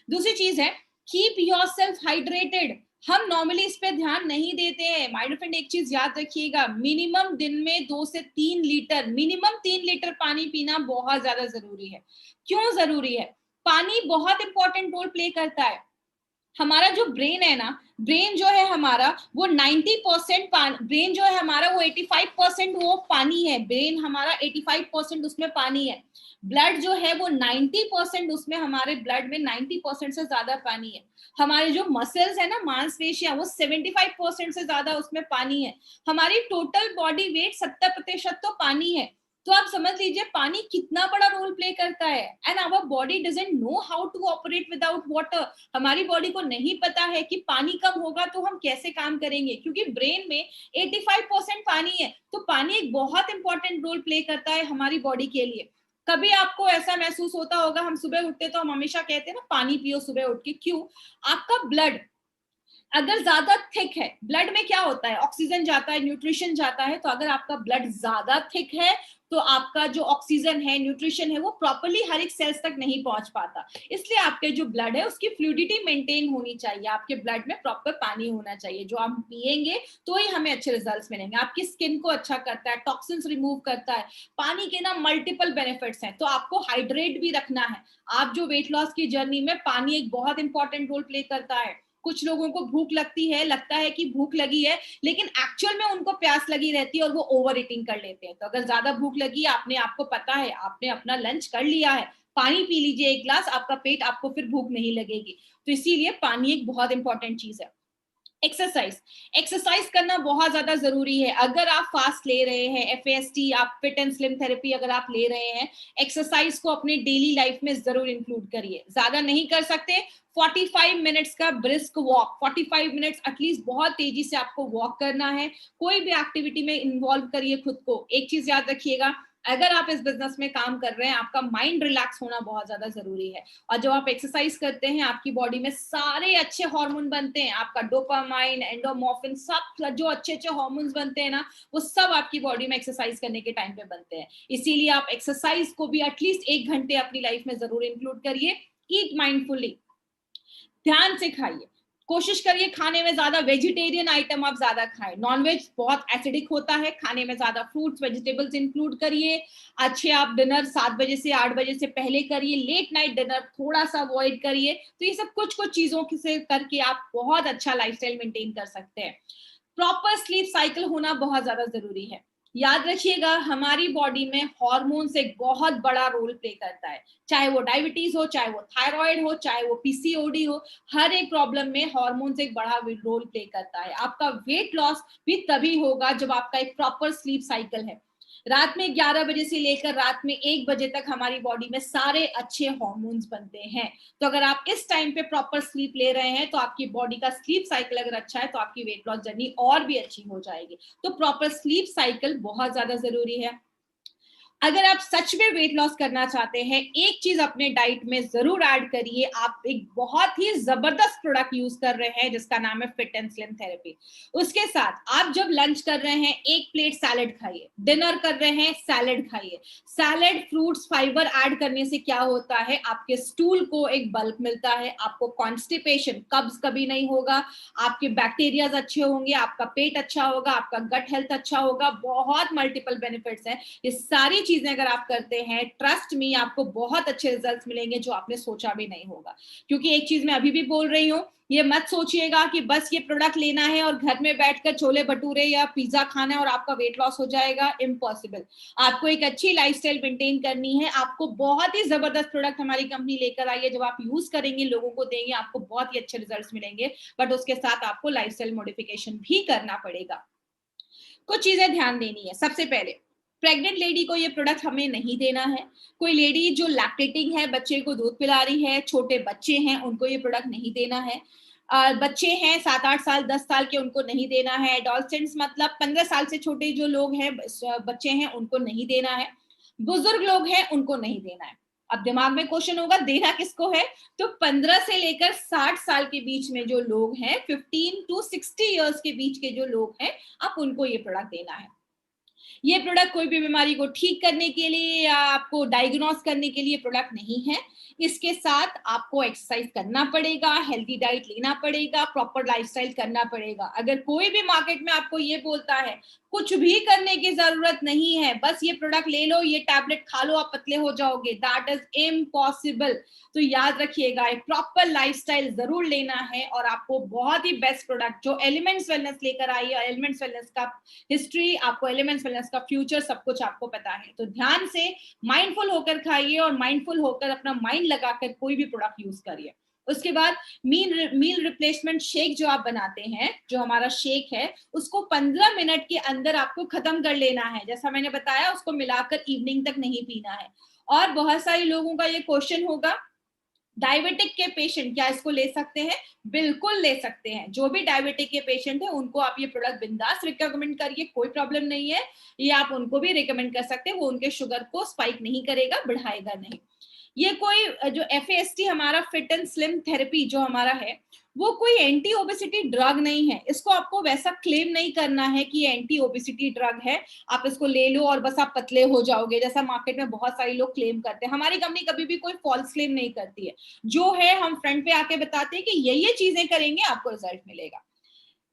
दूसरी चीज है, कीप योरसेल्फ हाइड्रेटेड। हम नॉर्मली इस पे ध्यान नहीं देते हैं। माय डियर फ्रेंड, एक चीज याद रखिएगा, मिनिमम दिन में 2 से 3 लीटर, मिनिमम 3 लीटर पानी पीना बहुत ज्यादा जरूरी है। क्यों जरूरी है? पानी बहुत इंपॉर्टेंट रोल प्ले करता है। हमारा जो ब्रेन है ना, ब्रेन जो है हमारा वो 90% ब्रेन जो है हमारा वो 85% वो पानी है। ब्रेन हमारा 85% उसमें पानी है। ब्लड जो है वो 90% उसमें, हमारे ब्लड में 90% से ज्यादा पानी है। हमारे जो मसल्स है ना, मांसपेशियां, वो 75% से ज्यादा उसमें पानी है। हमारी टोटल बॉडी वेट 70% तो पानी है। तो आप समझ लीजिए पानी कितना बड़ा रोल प्ले करता है। And our body doesn't know how to operate without water. हमारी बॉडी को नहीं पता है कि पानी कम होगा तो हम कैसे काम करेंगे, क्योंकि ब्रेन में 85% पानी है। तो पानी एक बहुत इंपॉर्टेंट रोल प्ले करता है हमारी बॉडी के लिए। कभी आपको ऐसा महसूस होता होगा, हम सुबह उठते तो हम हमेशा कहते हैं ना पानी पियो सुबह उठ के, क्यों? आपका ब्लड अगर ज्यादा थिक है, ब्लड में क्या होता है, ऑक्सीजन जाता है, न्यूट्रिशन जाता है। तो अगर आपका ब्लड ज्यादा थिक है तो आपका जो ऑक्सीजन है, न्यूट्रिशन है, वो प्रॉपर्ली हर एक सेल्स तक नहीं पहुंच पाता। इसलिए आपके जो ब्लड है उसकी फ्लूइडिटी मेंटेन होनी चाहिए, आपके ब्लड में प्रॉपर पानी होना चाहिए। जो हम पिएंगे तो ही हमें अच्छे रिजल्ट्स मिलेंगे। आपकी स्किन को अच्छा करता है, टॉक्सिन्स रिमूव करता है। पानी के ना मल्टीपल बेनिफिट्स हैं, तो आपको हाइड्रेट भी रखना है। आप जो वेट लॉस की जर्नी में, पानी एक बहुत इंपॉर्टेंट रोल प्ले करता है। कुछ लोगों को भूख लगती है, लगता है कि भूख लगी है, लेकिन एक्चुअल में उनको प्यास लगी रहती है और वो ओवर ईटिंग कर लेते हैं। तो अगर ज्यादा भूख लगी, आपको पता है, आपने अपना लंच कर लिया है, पानी पी लीजिए 1 गिलास, आपका पेट, आपको फिर भूख नहीं लगेगी। तो इसीलिए पानी एक बहुत इंपॉर्टेंट चीज है। एक्सरसाइज, एक्सरसाइज करना बहुत ज्यादा जरूरी है। अगर आप फास्ट ले रहे हैं, एफएसटी, आप फिट एंड स्लिम थेरेपी अगर आप ले रहे हैं, एक्सरसाइज को अपनी डेली लाइफ में जरूर इंक्लूड करिए। ज्यादा नहीं कर सकते, 45 मिनट्स का ब्रिस्क वॉक, 45 मिनट्स एटलीस्ट बहुत तेजी से आपको वॉक करना है। कोई भी एक्टिविटी में इन्वॉल्व करिए खुद को। एक चीज याद रखिएगा, अगर आप इस बिजनेस में काम कर रहे हैं, आपका माइंड रिलैक्स होना बहुत ज्यादा जरूरी है। और जब आप एक्सरसाइज करते हैं, आपकी बॉडी में सारे अच्छे हार्मोन बनते हैं, आपका डोपामाइन, एंडोमॉर्फिन, सब जो अच्छे अच्छे हार्मोन्स बनते हैं ना, वो सब आपकी बॉडी में एक्सरसाइज करने के टाइम पे बनते हैं। इसीलिए आप एक्सरसाइज को भी एटलीस्ट 1 घंटे अपनी लाइफ में जरूर इंक्लूड करिए। ईट माइंडफुली, ध्यान से खाइए। कोशिश करिए खाने में ज्यादा वेजिटेरियन आइटम आप ज्यादा खाएं। नॉनवेज बहुत एसिडिक होता है, खाने में ज्यादा फ्रूट्स वेजिटेबल्स इंक्लूड करिए। अच्छे आप डिनर 7 बजे से 8 बजे से पहले करिए। लेट नाइट डिनर थोड़ा सा अवॉइड करिए। तो ये सब कुछ कुछ चीजों से करके आप बहुत अच्छा लाइफस्टाइल मेंटेन कर सकते हैं। प्रॉपर स्लीप साइकिल होना बहुत ज्यादा जरूरी है। याद रखिएगा, हमारी बॉडी में हार्मोन्स एक बहुत बड़ा रोल प्ले करता है। चाहे वो डायबिटीज हो, चाहे वो थायराइड हो, चाहे वो पीसीओडी हो, हर एक प्रॉब्लम में हार्मोन्स एक बड़ा रोल प्ले करता है। आपका वेट लॉस भी तभी होगा जब आपका एक प्रॉपर स्लीप साइकिल है। रात में 11 बजे से लेकर रात में 1 बजे तक हमारी बॉडी में सारे अच्छे हार्मोन्स बनते हैं। तो अगर आप इस टाइम पे प्रॉपर स्लीप ले रहे हैं, तो आपकी बॉडी का स्लीप साइकिल अगर अच्छा है, तो आपकी वेट लॉस जर्नी और भी अच्छी हो जाएगी। तो प्रॉपर स्लीप साइकिल बहुत ज्यादा जरूरी है। अगर आप सच में वेट लॉस करना चाहते हैं, एक चीज अपने डाइट में जरूर ऐड करिए। आप एक बहुत ही जबरदस्त प्रोडक्ट यूज कर रहे हैं जिसका नाम है फिट एंड स्लिम थेरेपी। उसके साथ आप जब लंच कर रहे हैं, 1 प्लेट सैलेड खाइए। डिनर कर रहे हैं, सैलेड खाइए। सैलेड, फ्रूट्स, फाइबर ऐड करने से क्या होता है, आपके स्टूल को एक बल्क मिलता है, आपको कॉन्स्टिपेशन, कब्ज कभी नहीं होगा, आपके बैक्टीरियाज अच्छे होंगे, आपका पेट अच्छा होगा, आपका गट हेल्थ अच्छा होगा। बहुत मल्टीपल बेनिफिट्स हैं। ये सारी चीजें अगर आप करते हैं, ट्रस्ट मी, आपको बहुत अच्छे रिजल्ट्स मिलेंगे जो आपने सोचा भी नहीं होगा। क्योंकि एक चीज मैं अभी भी बोल रही हूँ, ये मत सोचिएगा कि बस ये प्रोडक्ट लेना है और घर में बैठकर छोले भटूरे या पिज्जा खाना है और आपका वेट लॉस हो जाएगा। इम्पॉसिबल। आपको एक अच्छी लाइफस्टाइल मेंटेन करनी है। आपको बहुत ही जबरदस्त प्रोडक्ट हमारी कंपनी लेकर आई है। जब आप यूज करेंगे, लोगों को देंगे, आपको बहुत ही अच्छे रिजल्ट्स मिलेंगे। बट उसके साथ आपको लाइफस्टाइल मॉडिफिकेशन भी करना पड़ेगा। कुछ चीजें ध्यान देनी है। सबसे पहले, प्रेग्नेंट लेडी को ये प्रोडक्ट हमें नहीं देना है। कोई लेडी जो लैक्टेटिंग है, बच्चे को दूध पिला रही है, छोटे बच्चे हैं, उनको ये प्रोडक्ट नहीं देना है। बच्चे हैं 7-8 साल 10 साल के, उनको नहीं देना है। एडोलसेंट्स मतलब 15 साल से छोटे जो लोग हैं, बच्चे हैं, उनको नहीं देना है। बुजुर्ग लोग हैं, उनको नहीं देना है। अब दिमाग में क्वेश्चन होगा, देना किसको है? तो 15 से लेकर 60 साल के बीच में जो लोग हैं, 15 to 60 इयर्स के बीच के जो लोग हैं, आप उनको ये प्रोडक्ट देना है। ये प्रोडक्ट कोई भी बीमारी को ठीक करने के लिए या आपको डायग्नोस करने के लिए प्रोडक्ट नहीं है। इसके साथ आपको एक्सरसाइज करना पड़ेगा, हेल्दी डाइट लेना पड़ेगा, प्रॉपर लाइफस्टाइल करना पड़ेगा। अगर कोई भी मार्केट में आपको ये बोलता है कुछ भी करने की जरूरत नहीं है, बस ये प्रोडक्ट ले लो, ये टैबलेट खा लो, आप पतले हो जाओगे, दैट इज इम्पॉसिबल। तो याद रखिएगा, एक प्रॉपर लाइफस्टाइल जरूर लेना है और आपको बहुत ही बेस्ट प्रोडक्ट जो एलिमेंट्स वेलनेस लेकर आई है, एलिमेंट्स वेलनेस का हिस्ट्री, आपको एलिमेंट्स वेलनेस का फ्यूचर, सब कुछ आपको पता है। तो ध्यान से माइंडफुल होकर खाइए और माइंडफुल होकर अपना माइंड लगाकर कोई भी प्रोडक्ट यूज करिए। उसके बाद मील रिप्लेसमेंट शेक जो आप बनाते हैं, जो हमारा शेक है, उसको 15 मिनट के अंदर आपको खत्म कर लेना है। जैसा मैंने बताया, उसको मिलाकर इवनिंग तक नहीं पीना है। और बहुत सारे लोगों का ये क्वेश्चन होगा, डायबिटिक के पेशेंट क्या इसको ले सकते हैं? बिल्कुल ले सकते हैं। जो भी डायबिटिक के पेशेंट है, उनको आप ये प्रोडक्ट बिंदास रिकमेंड करिए, कोई प्रॉब्लम नहीं है। ये आप उनको भी रिकमेंड कर सकते हैं, वो उनके शुगर को स्पाइक नहीं करेगा, बढ़ाएगा नहीं। ये कोई जो FAST हमारा फिट एंड स्लिम थेरेपी जो हमारा है, वो कोई एंटी ओबेसिटी ड्रग नहीं है। इसको आपको वैसा क्लेम नहीं करना है कि ये एंटी ओबेसिटी ड्रग है, आप इसको ले लो और बस आप पतले हो जाओगे, जैसा मार्केट में बहुत सारे लोग क्लेम करते हैं। हमारी कंपनी कभी भी कोई फॉल्स क्लेम नहीं करती है। जो है हम फ्रंट पे आके बताते हैं कि ये चीजें करेंगे, आपको रिजल्ट मिलेगा।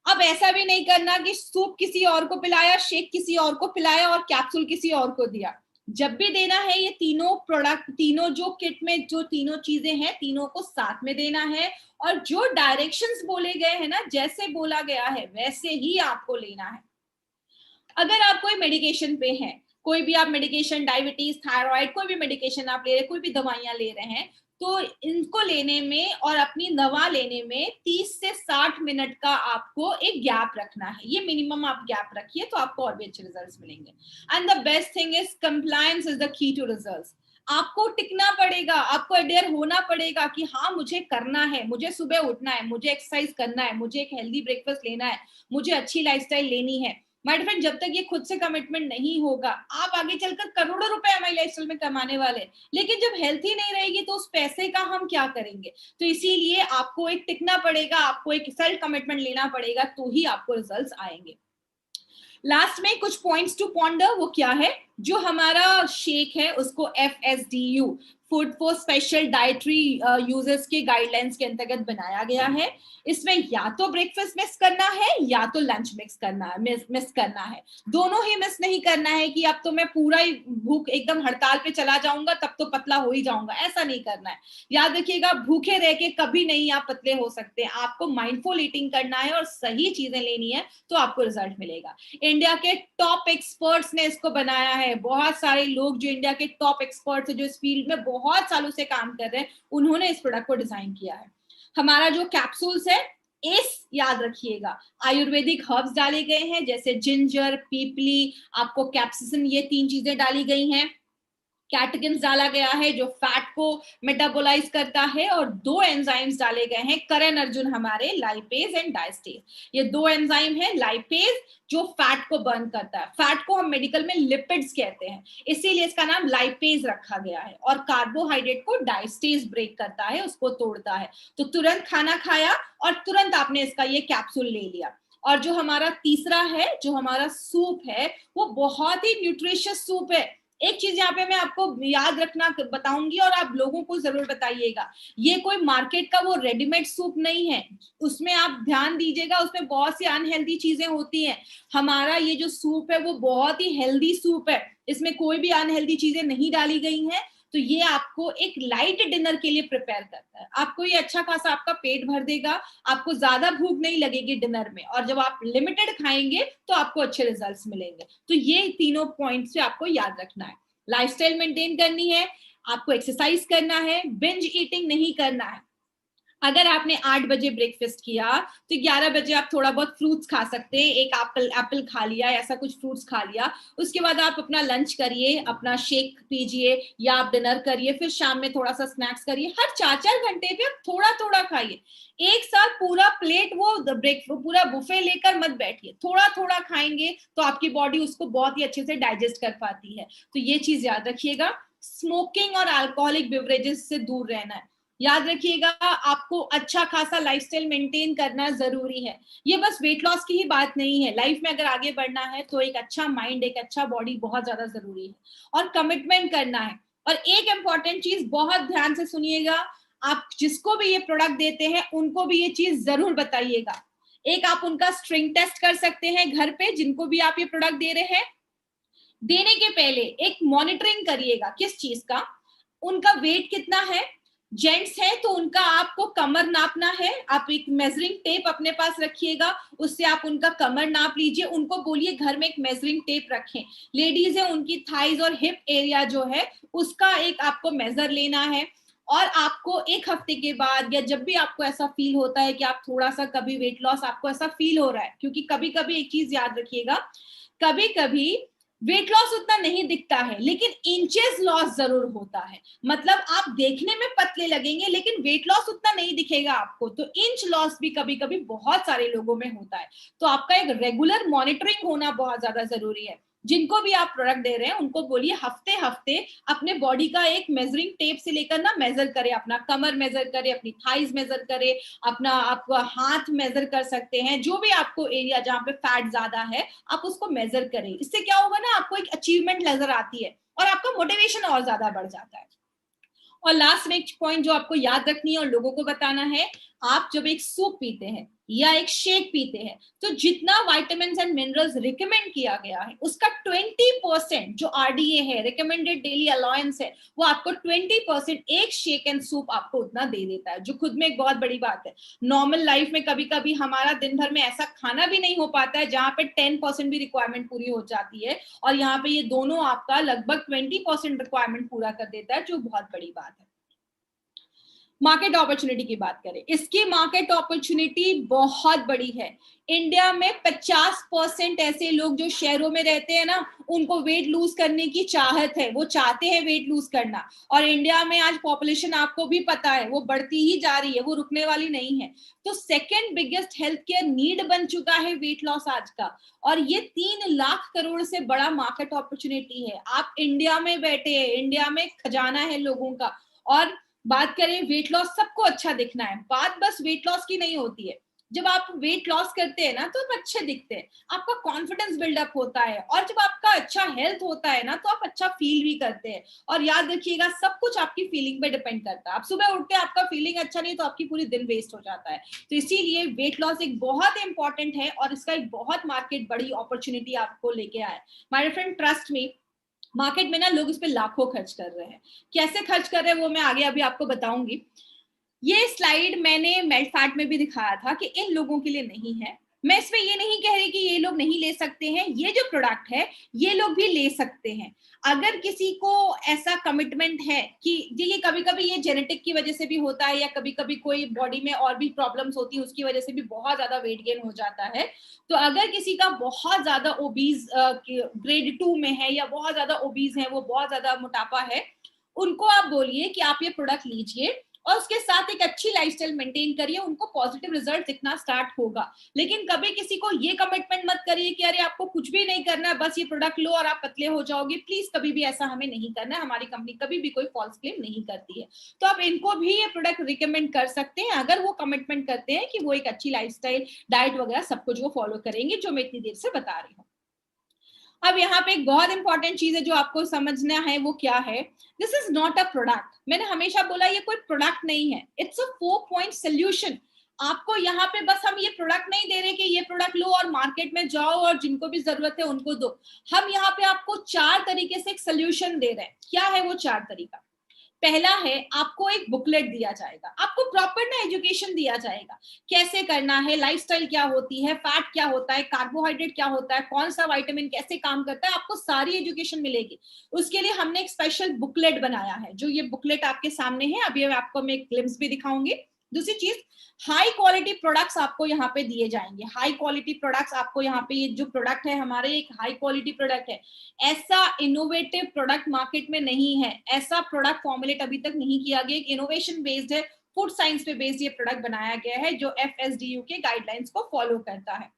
अब ऐसा भी नहीं करना कि सूप किसी और को पिलाया, शेक किसी और को पिलाया और कैप्सूल किसी और को दिया। जब भी देना है, ये तीनों प्रोडक्ट, तीनों जो किट में जो तीनों चीजें हैं, तीनों को साथ में देना है। और जो डायरेक्शंस बोले गए हैं ना, जैसे बोला गया है वैसे ही आपको लेना है। अगर आप कोई मेडिकेशन पे हैं, कोई भी आप मेडिकेशन, डायबिटीज, थायराइड, कोई भी मेडिकेशन आप ले रहे हैं, कोई भी दवाइयां ले रहे हैं, तो इनको लेने में और अपनी दवा लेने में 30 से 60 मिनट का आपको एक गैप रखना है। ये मिनिमम आप गैप रखिए तो आपको और भी अच्छे रिजल्ट्स मिलेंगे। And the best thing is compliance is the key to results. आपको टिकना पड़ेगा, आपको अडेयर होना पड़ेगा कि हाँ मुझे करना है, मुझे सुबह उठना है, मुझे एक्सरसाइज करना है, मुझे एक हेल्दी ब्रेकफास्ट लेना है, मुझे अच्छी लाइफस्टाइल लेनी है। माय फ्रेंड, जब तक ये खुद से कमिटमेंट नहीं होगा, आप आगे चलकर करोड़ों रुपए हमारी लाइफस्टाइल में कमाने वाले, लेकिन जब हेल्थ ही नहीं रहेगी तो उस पैसे का हम क्या करेंगे। तो इसीलिए आपको एक टिकना पड़ेगा, आपको एक सेल्फ कमिटमेंट लेना पड़ेगा, तो ही आपको रिजल्ट्स आएंगे। लास्ट में कुछ पॉइंट्स टू पॉन्डर, वो क्या है, जो हमारा शेक है उसको FSDU, food for special dietary users के गाइडलाइंस के अंतर्गत बनाया गया है। इसमें या तो ब्रेकफास्ट मिस करना है या तो लंच मिस करना है, दोनों ही मिस नहीं करना है कि अब तो मैं पूरा ही भूख एकदम हड़ताल पे चला जाऊंगा तब तो पतला हो ही जाऊंगा, ऐसा नहीं करना है। याद रखिएगा, भूखे रह के कभी नहीं आप पतले हो सकते, आपको माइंडफुल ईटिंग करना है और सही चीजें लेनी है तो आपको रिजल्ट मिलेगा। इंडिया के टॉप एक्सपर्ट्स ने इसको बनाया है, बहुत सारे लोग जो इंडिया के टॉप एक्सपर्ट्स है, जो इस फील्ड में बहुत सालों से काम कर रहे हैं, उन्होंने इस प्रोडक्ट को डिजाइन किया है। हमारा जो कैप्सूल्स है, एस याद रखिएगा, आयुर्वेदिक हर्ब्स डाले गए हैं, जैसे जिंजर, पीपली, आपको कैप्सिसिन, ये 3 चीजें डाली गई हैं। कैटेकिन्स डाला गया है जो फैट को मेटाबोलाइज करता है, और 2 एंजाइम्स डाले गए हैं करण अर्जुन हमारे, लाइपेज एंड डायस्टेज। ये 2 एंजाइम है, लाइपेज जो फैट को बर्न करता है, फैट को हम मेडिकल में लिपिड्स कहते हैं, इसीलिए इसका नाम लाइपेज रखा गया है, और कार्बोहाइड्रेट को डायस्टेज ब्रेक करता है, उसको तोड़ता है। तो तुरंत खाना खाया और तुरंत आपने इसका ये कैप्सूल ले लिया। और जो हमारा तीसरा है, जो हमारा सूप है, वो बहुत ही न्यूट्रिशियस सूप है। एक चीज यहाँ पे मैं आपको याद रखना बताऊंगी और आप लोगों को जरूर बताइएगा, ये कोई मार्केट का वो रेडीमेड सूप नहीं है, उसमें आप ध्यान दीजिएगा, उसमें बहुत सी अनहेल्दी चीजें होती हैं। हमारा ये जो सूप है वो बहुत ही हेल्दी सूप है, इसमें कोई भी अनहेल्दी चीजें नहीं डाली गई हैं। तो ये आपको एक लाइट डिनर के लिए प्रिपेयर करता है, आपको ये अच्छा खासा आपका पेट भर देगा, आपको ज्यादा भूख नहीं लगेगी डिनर में, और जब आप लिमिटेड खाएंगे तो आपको अच्छे रिजल्ट्स मिलेंगे। तो ये तीनों पॉइंट्स से आपको याद रखना है। लाइफस्टाइल मेंटेन करनी है, आपको एक्सरसाइज करना है, बिंज ईटिंग नहीं करना है। अगर आपने 8 बजे ब्रेकफास्ट किया तो 11 बजे आप थोड़ा बहुत फ्रूट्स खा सकते हैं, एक एप्पल खा लिया, ऐसा कुछ फ्रूट्स खा लिया, उसके बाद आप अपना लंच करिए, अपना शेक पीजिए, या आप डिनर करिए, फिर शाम में थोड़ा सा स्नैक्स करिए। हर 4-4 घंटे पे आप थोड़ा थोड़ा खाइए, एक साथ पूरा प्लेट वो पूरा बुफे लेकर मत बैठिए, थोड़ा थोड़ा खाएंगे तो आपकी बॉडी उसको बहुत ही अच्छे से डाइजेस्ट कर पाती है। तो ये चीज याद रखिएगा। स्मोकिंग और अल्कोहलिक बेवरेजेस से दूर रहना है। याद रखिएगा, आपको अच्छा खासा लाइफस्टाइल मेंटेन करना जरूरी है। ये बस वेट लॉस की ही बात नहीं है, लाइफ में अगर आगे बढ़ना है तो एक अच्छा माइंड, एक अच्छा बॉडी बहुत ज्यादा जरूरी है, और कमिटमेंट करना है। और एक इंपॉर्टेंट चीज बहुत ध्यान से सुनिएगा, आप जिसको भी ये प्रोडक्ट देते हैं उनको भी ये चीज जरूर बताइएगा। एक आप उनका स्ट्रिंग टेस्ट कर सकते हैं घर पे, जिनको भी आप ये प्रोडक्ट दे रहे हैं, देने के पहले एक मॉनिटरिंग करिएगा, किस चीज का, उनका वेट कितना है। जेंट्स है तो उनका आपको कमर नापना है, आप एक मेजरिंग टेप अपने पास रखिएगा, उससे आप उनका कमर नाप लीजिए, उनको बोलिए घर में एक मेजरिंग टेप रखें। लेडीज है, उनकी थाइज और हिप एरिया जो है उसका एक आपको मेजर लेना है, और आपको 1 हफ्ते के बाद, या जब भी आपको ऐसा फील होता है कि आप थोड़ा सा कभी वेट लॉस आपको ऐसा फील हो रहा है, क्योंकि कभी कभी एक चीज याद रखिएगा, कभी कभी वेट लॉस उतना नहीं दिखता है लेकिन इंचेस लॉस जरूर होता है। मतलब आप देखने में पतले लगेंगे लेकिन वेट लॉस उतना नहीं दिखेगा आपको, तो इंच लॉस भी कभी कभी बहुत सारे लोगों में होता है। तो आपका एक रेगुलर मॉनिटरिंग होना बहुत ज्यादा जरूरी है। जिनको भी आप प्रोडक्ट दे रहे हैं उनको बोलिए हफ्ते हफ्ते अपने बॉडी का एक मेजरिंग टेप से लेकर ना मेजर करे, अपना कमर मेजर करे, अपनी थाइज मेजर करे, अपना आपका हाथ मेजर कर सकते हैं, जो भी आपको एरिया जहां पे फैट ज्यादा है आप उसको मेजर करें। इससे क्या होगा ना, आपको एक अचीवमेंट नजर आती है और आपका मोटिवेशन और ज्यादा बढ़ जाता है। और लास्ट में एक पॉइंट जो आपको याद रखनी है और लोगों को बताना है, आप जब एक सूप पीते हैं या एक शेक पीते हैं तो जितना विटामिन्स एंड मिनरल्स रिकमेंड किया गया है उसका 20% जो RDA है, रिकमेंडेड डेली अलाउंस है, वो आपको 20% एक शेक एंड सूप आपको उतना दे देता है, जो खुद में एक बहुत बड़ी बात है। नॉर्मल लाइफ में कभी कभी हमारा दिन भर में ऐसा खाना भी नहीं हो पाता है जहां पे 10% भी रिक्वायरमेंट पूरी हो जाती है, और यहाँ पे ये दोनों आपका लगभग 20% रिक्वायरमेंट पूरा कर देता है, जो बहुत बड़ी बात है। मार्केट अपॉर्चुनिटी की बात करें, इसकी मार्केट अपॉर्चुनिटी बहुत बड़ी है। इंडिया में 50% ऐसे लोग जो शहरों में रहते हैं ना, उनको वेट लूज करने की चाहत है, वो चाहते हैं वेट लूज करना। और इंडिया में आज पॉपुलेशन आपको भी पता है वो बढ़ती ही जा रही है, वो रुकने वाली नहीं है। तो second biggest health care need बन चुका है वेट लॉस आज का, और ये 3 लाख करोड़ से बड़ा मार्केट अपॉर्चुनिटी है। आप इंडिया में बैठे हैं, इंडिया में खजाना है लोगों का। और बात करें वेट लॉस, सबको अच्छा दिखना है, बात बस वेट लॉस की नहीं होती है। जब आप वेट लॉस करते हैं ना तो आप अच्छे दिखते हैं, आपका कॉन्फिडेंस बिल्डअप होता है, और जब आपका अच्छा हेल्थ होता है ना तो आप अच्छा फील भी करते हैं। और याद रखिएगा, सब कुछ आपकी फीलिंग पे डिपेंड करता है। आप सुबह उठते हैं, आपका फीलिंग अच्छा नहीं तो आपकी पूरी दिन वेस्ट हो जाता है। तो इसीलिए वेट लॉस एक बहुत इंपॉर्टेंट है, और इसका एक बहुत मार्केट बड़ी अपॉर्चुनिटी आपको लेके आया है। My friend, trust me, market में ना लोग इस पे लाखों खर्च कर रहे हैं। कैसे खर्च कर रहे हैं वो मैं आगे अभी आपको बताऊंगी। ये स्लाइड मैंने मेल्टफैट में भी दिखाया था कि इन लोगों के लिए नहीं है। मैं इसमें ये नहीं कह रही कि ये लोग नहीं ले सकते हैं, ये जो प्रोडक्ट है ये लोग भी ले सकते हैं। अगर किसी को ऐसा कमिटमेंट है कि ये कभी कभी ये जेनेटिक की वजह से भी होता है, या कभी कभी कोई बॉडी में और भी प्रॉब्लम्स होती है, उसकी वजह से भी बहुत ज्यादा वेट गेन हो जाता है। तो अगर किसी का बहुत ज्यादा ओबीज ग्रेड 2 में है, या बहुत ज्यादा ओबीज है, वो बहुत ज्यादा मोटापा है, उनको आप बोलिए कि आप ये प्रोडक्ट लीजिए और उसके साथ एक अच्छी लाइफस्टाइल मेंटेन करिए, उनको पॉजिटिव रिजल्ट दिखना स्टार्ट होगा। लेकिन कभी किसी को ये कमिटमेंट मत करिए कि अरे आपको कुछ भी नहीं करना है, बस ये प्रोडक्ट लो और आप पतले हो जाओगे। प्लीज कभी भी ऐसा हमें नहीं करना है, हमारी कंपनी कभी भी कोई फॉल्स क्लेम नहीं करती है। तो आप इनको भी ये प्रोडक्ट रिकमेंड कर सकते हैं अगर वो कमिटमेंट करते हैं कि वो एक अच्छी लाइफस्टाइल, डाइट वगैरह सब कुछ वो फॉलो करेंगे, जो मैं इतनी देर से बता रही हूँ। अब यहाँ पे एक बहुत इंपॉर्टेंट चीज है जो आपको समझना है, वो क्या है? This is not a product. मैंने हमेशा बोला ये कोई प्रोडक्ट नहीं है, इट्स अ 4 पॉइंट सोल्यूशन। आपको यहाँ पे बस हम ये प्रोडक्ट नहीं दे रहे कि ये प्रोडक्ट लो और मार्केट में जाओ और जिनको भी जरूरत है उनको दो। हम यहाँ पे आपको 4 तरीके से एक सोल्यूशन दे रहे हैं। क्या है वो 4 तरीका? पहला है, आपको एक बुकलेट दिया जाएगा, आपको प्रॉपर ना एजुकेशन दिया जाएगा, कैसे करना है, लाइफस्टाइल क्या होती है, फैट क्या होता है, कार्बोहाइड्रेट क्या होता है, कौन सा विटामिन कैसे काम करता है, आपको सारी एजुकेशन मिलेगी। उसके लिए हमने एक स्पेशल बुकलेट बनाया है, जो ये बुकलेट आपके सामने है, अभी आपको मैं एक ग्लिम्स भी दिखाऊंगी। दूसरी चीज, हाई क्वालिटी प्रोडक्ट्स आपको यहाँ पे दिए जाएंगे। हाई क्वालिटी प्रोडक्ट्स आपको यहाँ पे, ये जो प्रोडक्ट है हमारे, एक हाई क्वालिटी प्रोडक्ट है। ऐसा इनोवेटिव प्रोडक्ट मार्केट में नहीं है, ऐसा प्रोडक्ट फॉर्मुलेट अभी तक नहीं किया गया। इनोवेशन बेस्ड है, फूड साइंस पे बेस्ड ये प्रोडक्ट बनाया गया है, जो FSDU के गाइडलाइंस को फॉलो करता है।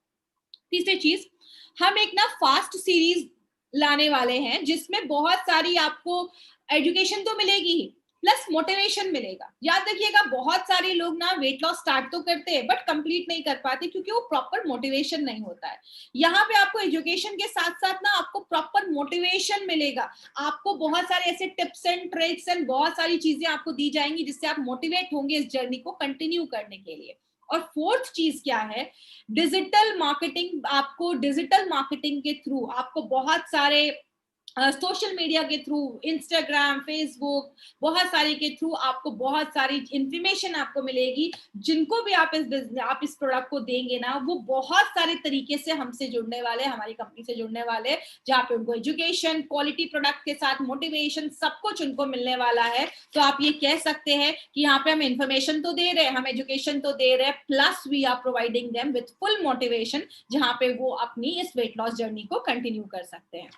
तीसरी चीज, हम एक ना फास्ट सीरीज लाने वाले हैं, जिसमें बहुत सारी आपको एजुकेशन तो मिलेगी ही, प्लस मोटिवेशन मिलेगा। याद रखिएगा, बहुत सारे लोग ना वेट लॉस स्टार्ट तो करते हैं बट कंप्लीट नहीं कर पाते, क्योंकि वो प्रॉपर मोटिवेशन नहीं होता है। यहाँ पे आपको एजुकेशन के साथ साथ ना आपको प्रॉपर मोटिवेशन मिलेगा। आपको बहुत सारे ऐसे टिप्स एंड ट्रिक्स एंड बहुत सारी चीजें आपको दी जाएंगी, जिससे आप मोटिवेट होंगे इस जर्नी को कंटिन्यू करने के लिए। और फोर्थ चीज क्या है? Digital marketing. आपको डिजिटल मार्केटिंग के थ्रू आपको बहुत सारे सोशल मीडिया के थ्रू, इंस्टाग्राम, फेसबुक, बहुत सारे के थ्रू आपको बहुत सारी इंफॉर्मेशन आपको मिलेगी। जिनको भी आप इस प्रोडक्ट को देंगे ना, वो बहुत सारे तरीके से हमसे जुड़ने वाले, हमारी कंपनी से जुड़ने वाले, जहाँ पे उनको एजुकेशन, क्वालिटी प्रोडक्ट के साथ मोटिवेशन, सब कुछ उनको मिलने वाला है। तो आप ये कह सकते हैं कि यहाँ पे हम इंफॉर्मेशन तो दे रहे हैं, हम एजुकेशन तो दे रहे हैं, plus we are providing them with full motivation, जहाँ पे वो अपनी इस वेट लॉस जर्नी को कंटिन्यू कर सकते हैं।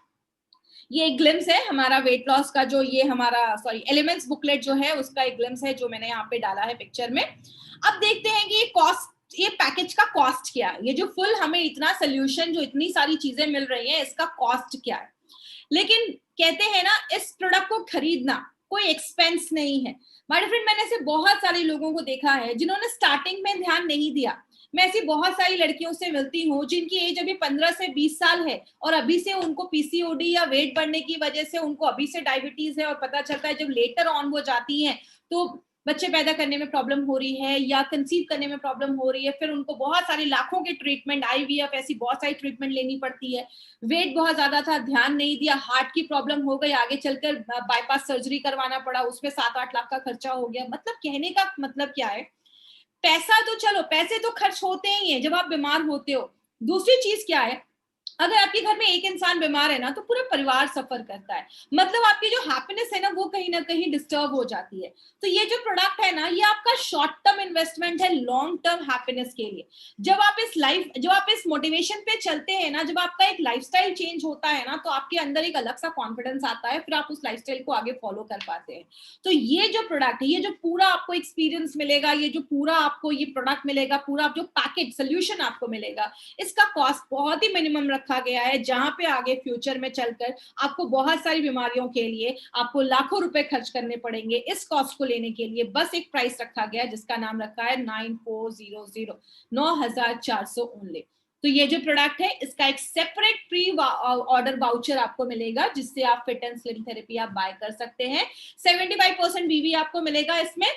ये एक ग्लिम्स है हमारा वेट लॉस का, जो ये हमारा एलिमेंट्स बुकलेट जो है उसका एक ग्लिम्स है, जो मैंने यहाँ पे डाला है पिक्चर में। अब देखते हैं कि ये पैकेज का कॉस्ट क्या है। ये जो फुल हमें इतना सोल्यूशन, जो इतनी सारी चीजें मिल रही है, इसका कॉस्ट क्या है? लेकिन कहते हैं ना, इस प्रोडक्ट को खरीदना कोई एक्सपेंस नहीं है। माय फ्रेंड, मैंने ऐसे बहुत सारे लोगों को देखा है जिन्होंने स्टार्टिंग में ध्यान नहीं दिया। मैं ऐसी बहुत सारी लड़कियों से मिलती हूँ जिनकी एज अभी 15 से 20 साल है, और अभी से उनको पीसीओडी या वेट बढ़ने की वजह से उनको अभी से डायबिटीज है, और पता चलता है जब लेटर ऑन वो जाती हैं तो बच्चे पैदा करने में प्रॉब्लम हो रही है या कंसीव करने में प्रॉब्लम हो रही है। फिर उनको बहुत सारी लाखों के ट्रीटमेंट, IVF, ऐसी बहुत सारी ट्रीटमेंट लेनी पड़ती है। वेट बहुत ज्यादा था, ध्यान नहीं दिया, हार्ट की प्रॉब्लम हो गई, आगे चलकर बाईपास सर्जरी करवाना पड़ा, उसमें 7-8 लाख का खर्चा हो गया। मतलब कहने का मतलब क्या है, पैसा तो चलो, पैसे तो खर्च होते ही हैं जब आप बीमार होते हो। दूसरी चीज क्या है, अगर आपके घर में एक इंसान बीमार है ना, तो पूरा परिवार सफर करता है, मतलब आपकी जो हैप्पीनेस है ना वो कहीं ना कहीं डिस्टर्ब हो जाती है। तो ये जो प्रोडक्ट है ना, ये आपका शॉर्ट टर्म इन्वेस्टमेंट है लॉन्ग टर्म हैप्पीनेस के लिए। जब आप इस मोटिवेशन पे चलते हैं ना, जब आपका एक लाइफस्टाइल चेंज होता है ना, तो आपके अंदर एक अलग सा कॉन्फिडेंस आता है, फिर आप उस लाइफस्टाइल को आगे फॉलो कर पाते हैं। तो ये जो प्रोडक्ट है, ये जो पूरा आपको एक्सपीरियंस मिलेगा, ये जो पूरा आपको ये प्रोडक्ट मिलेगा, पूरा जो पैकेज सोल्यूशन आपको मिलेगा, इसका कॉस्ट बहुत ही मिनिमम रखा गया है, जहां पे आगे फ्यूचर में चलकर आपको बहुत सारी बीमारियों के लिए आपको लाखों रुपए खर्च करने पड़ेंगे। इस कॉस्ट को लेने के लिए बस एक प्राइस रखा गया है, जिसका नाम रखा है 9400, 9400 ओनली। तो ये जो प्रोडक्ट है, इसका एक सेपरेट प्री ऑर्डर वाउचर आपको मिलेगा, जिससे आप फिट एंड स्लिम थेरेपी आप बाय कर सकते हैं। 75% बीवी आपको मिलेगा इसमें।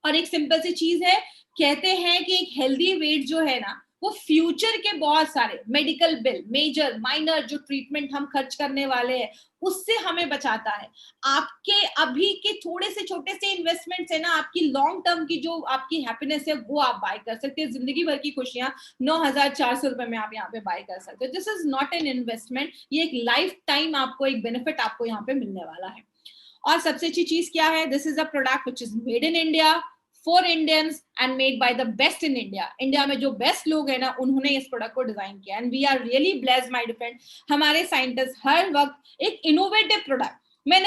और एक सिंपल सी चीज है, कहते हैं कि एक हेल्दी वेट जो है ना, वो फ्यूचर के बहुत सारे मेडिकल बिल, मेजर माइनर जो ट्रीटमेंट हम खर्च करने वाले हैं, उससे हमें बचाता है। आपके अभी के थोड़े से छोटे से इन्वेस्टमेंट्स है ना, आपकी लॉन्ग टर्म की जो आपकी हैप्पीनेस है वो आप बाय कर सकते हैं। जिंदगी भर की खुशियां 9400 रुपए में आप यहाँ पे बाय कर सकते हो। This is not an investment, ये एक लाइफ टाइम आपको एक बेनिफिट आपको यहाँ पे मिलने वाला है। और सबसे अच्छी चीज क्या है, this is a product which is made in India for Indians and made by the best in India. India में जो बेस्ट लोग हैं ना, उन्होंने इस प्रोडक्ट को डिजाइन किया, and we are really blessed my dear friend. हमारे साइंटिस्ट हर वक्त एक इनोवेटिव प्रोडक्ट, मैं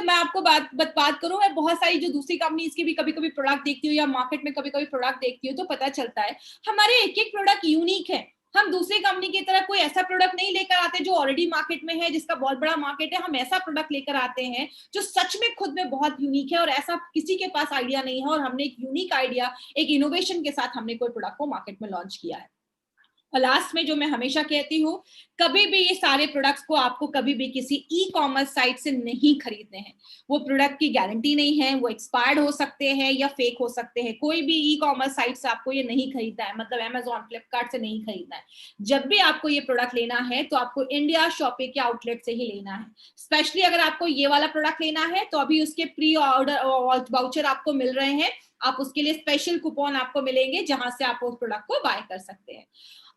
आपको बात करूं, मैं बहुत सारी जो दूसरी कंपनीज की भी कभी कभी प्रोडक्ट देखती हूँ, या मार्केट में कभी कभी प्रोडक्ट देखती हूँ, तो पता चलता है हमारे एक एक प्रोडक्ट यूनिक है। हम दूसरी कंपनी की तरह कोई ऐसा प्रोडक्ट नहीं लेकर आते जो ऑलरेडी मार्केट में है, जिसका बहुत बड़ा मार्केट है। हम ऐसा प्रोडक्ट लेकर आते हैं जो सच में खुद में बहुत यूनिक है, और ऐसा किसी के पास आइडिया नहीं है, और हमने एक यूनिक आइडिया, एक इनोवेशन के साथ हमने कोई प्रोडक्ट को मार्केट में लॉन्च किया है। और लास्ट में जो मैं हमेशा कहती हूँ, कभी भी ये सारे प्रोडक्ट्स को आपको कभी भी किसी ई कॉमर्स साइट से नहीं खरीदने हैं। वो प्रोडक्ट की गारंटी नहीं है, वो एक्सपायर्ड हो सकते हैं या फेक हो सकते हैं। कोई भी ई कॉमर्स साइट से आपको ये नहीं खरीदना है, मतलब अमेजॉन, फ्लिपकार्ट से नहीं खरीदना है। जब भी आपको ये प्रोडक्ट लेना है, तो आपको इंडिया शॉपिंग के आउटलेट से ही लेना है। स्पेशली अगर आपको ये वाला प्रोडक्ट लेना है, तो अभी उसके प्री ऑर्डर वाउचर आपको मिल रहे हैं। आप उसके लिए स्पेशल कूपन आपको मिलेंगे, जहां से आप उस प्रोडक्ट को बाय कर सकते हैं।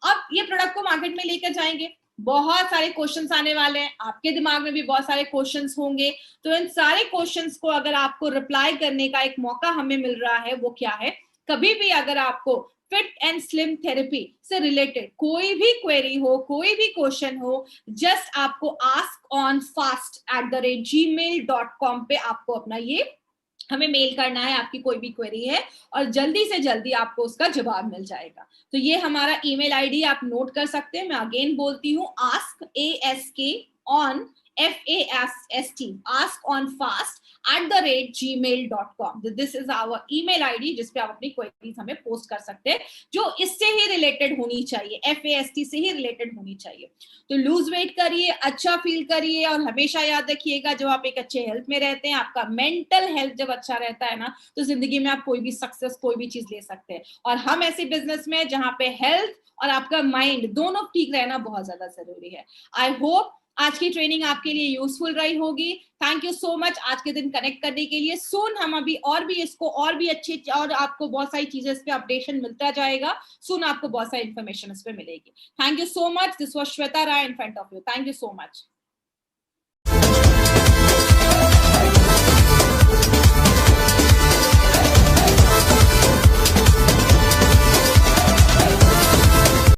अब ये प्रोडक्ट को मार्केट में लेकर जाएंगे, बहुत सारे क्वेश्चंस आने वाले हैं, आपके दिमाग में भी बहुत सारे क्वेश्चंस होंगे। तो इन सारे क्वेश्चंस को अगर आपको रिप्लाई करने का एक मौका हमें मिल रहा है, वो क्या है, कभी भी अगर आपको फिट एंड स्लिम थेरेपी से रिलेटेड कोई भी क्वेरी हो, कोई भी क्वेश्चन हो, जस्ट आपको askonfast@gmail.com पे आपको अपना ये हमें मेल करना है, आपकी कोई भी क्वेरी है, और जल्दी से जल्दी आपको उसका जवाब मिल जाएगा। तो ये हमारा ईमेल आईडी आप नोट कर सकते हैं। मैं अगेन बोलती हूँ, askon@gmail.com। This is our email ID, जिसपे आप अपनी क्वेरीज हमें पोस्ट कर सकते हैं, जो इससे ही रिलेटेड होनी चाहिए, FAST से ही रिलेटेड होनी चाहिए। तो लूज वेट करिए, अच्छा फील करिए, और हमेशा याद रखिएगा, जब आप एक अच्छे हेल्थ में रहते हैं, आपका मेंटल हेल्थ जब अच्छा रहता है ना, तो जिंदगी में आप कोई भी सक्सेस, कोई भी चीज ले सकते हैं। और हम ऐसे बिजनेस में जहां पे हेल्थ और आपका माइंड दोनों ठीक रहना बहुत ज्यादा जरूरी है। आई होप आज की ट्रेनिंग आपके लिए यूजफुल रही होगी। थैंक यू सो मच आज के दिन कनेक्ट करने के लिए। सुन हम अभी और भी इसको और भी अच्छे, और आपको बहुत सारी चीजें इस पे अपडेशन मिलता जाएगा। सुन आपको बहुत सारी इन्फॉर्मेशन इस पे मिलेगी। Thank you so much. This was Shweta Rai in front of you. Thank you so much.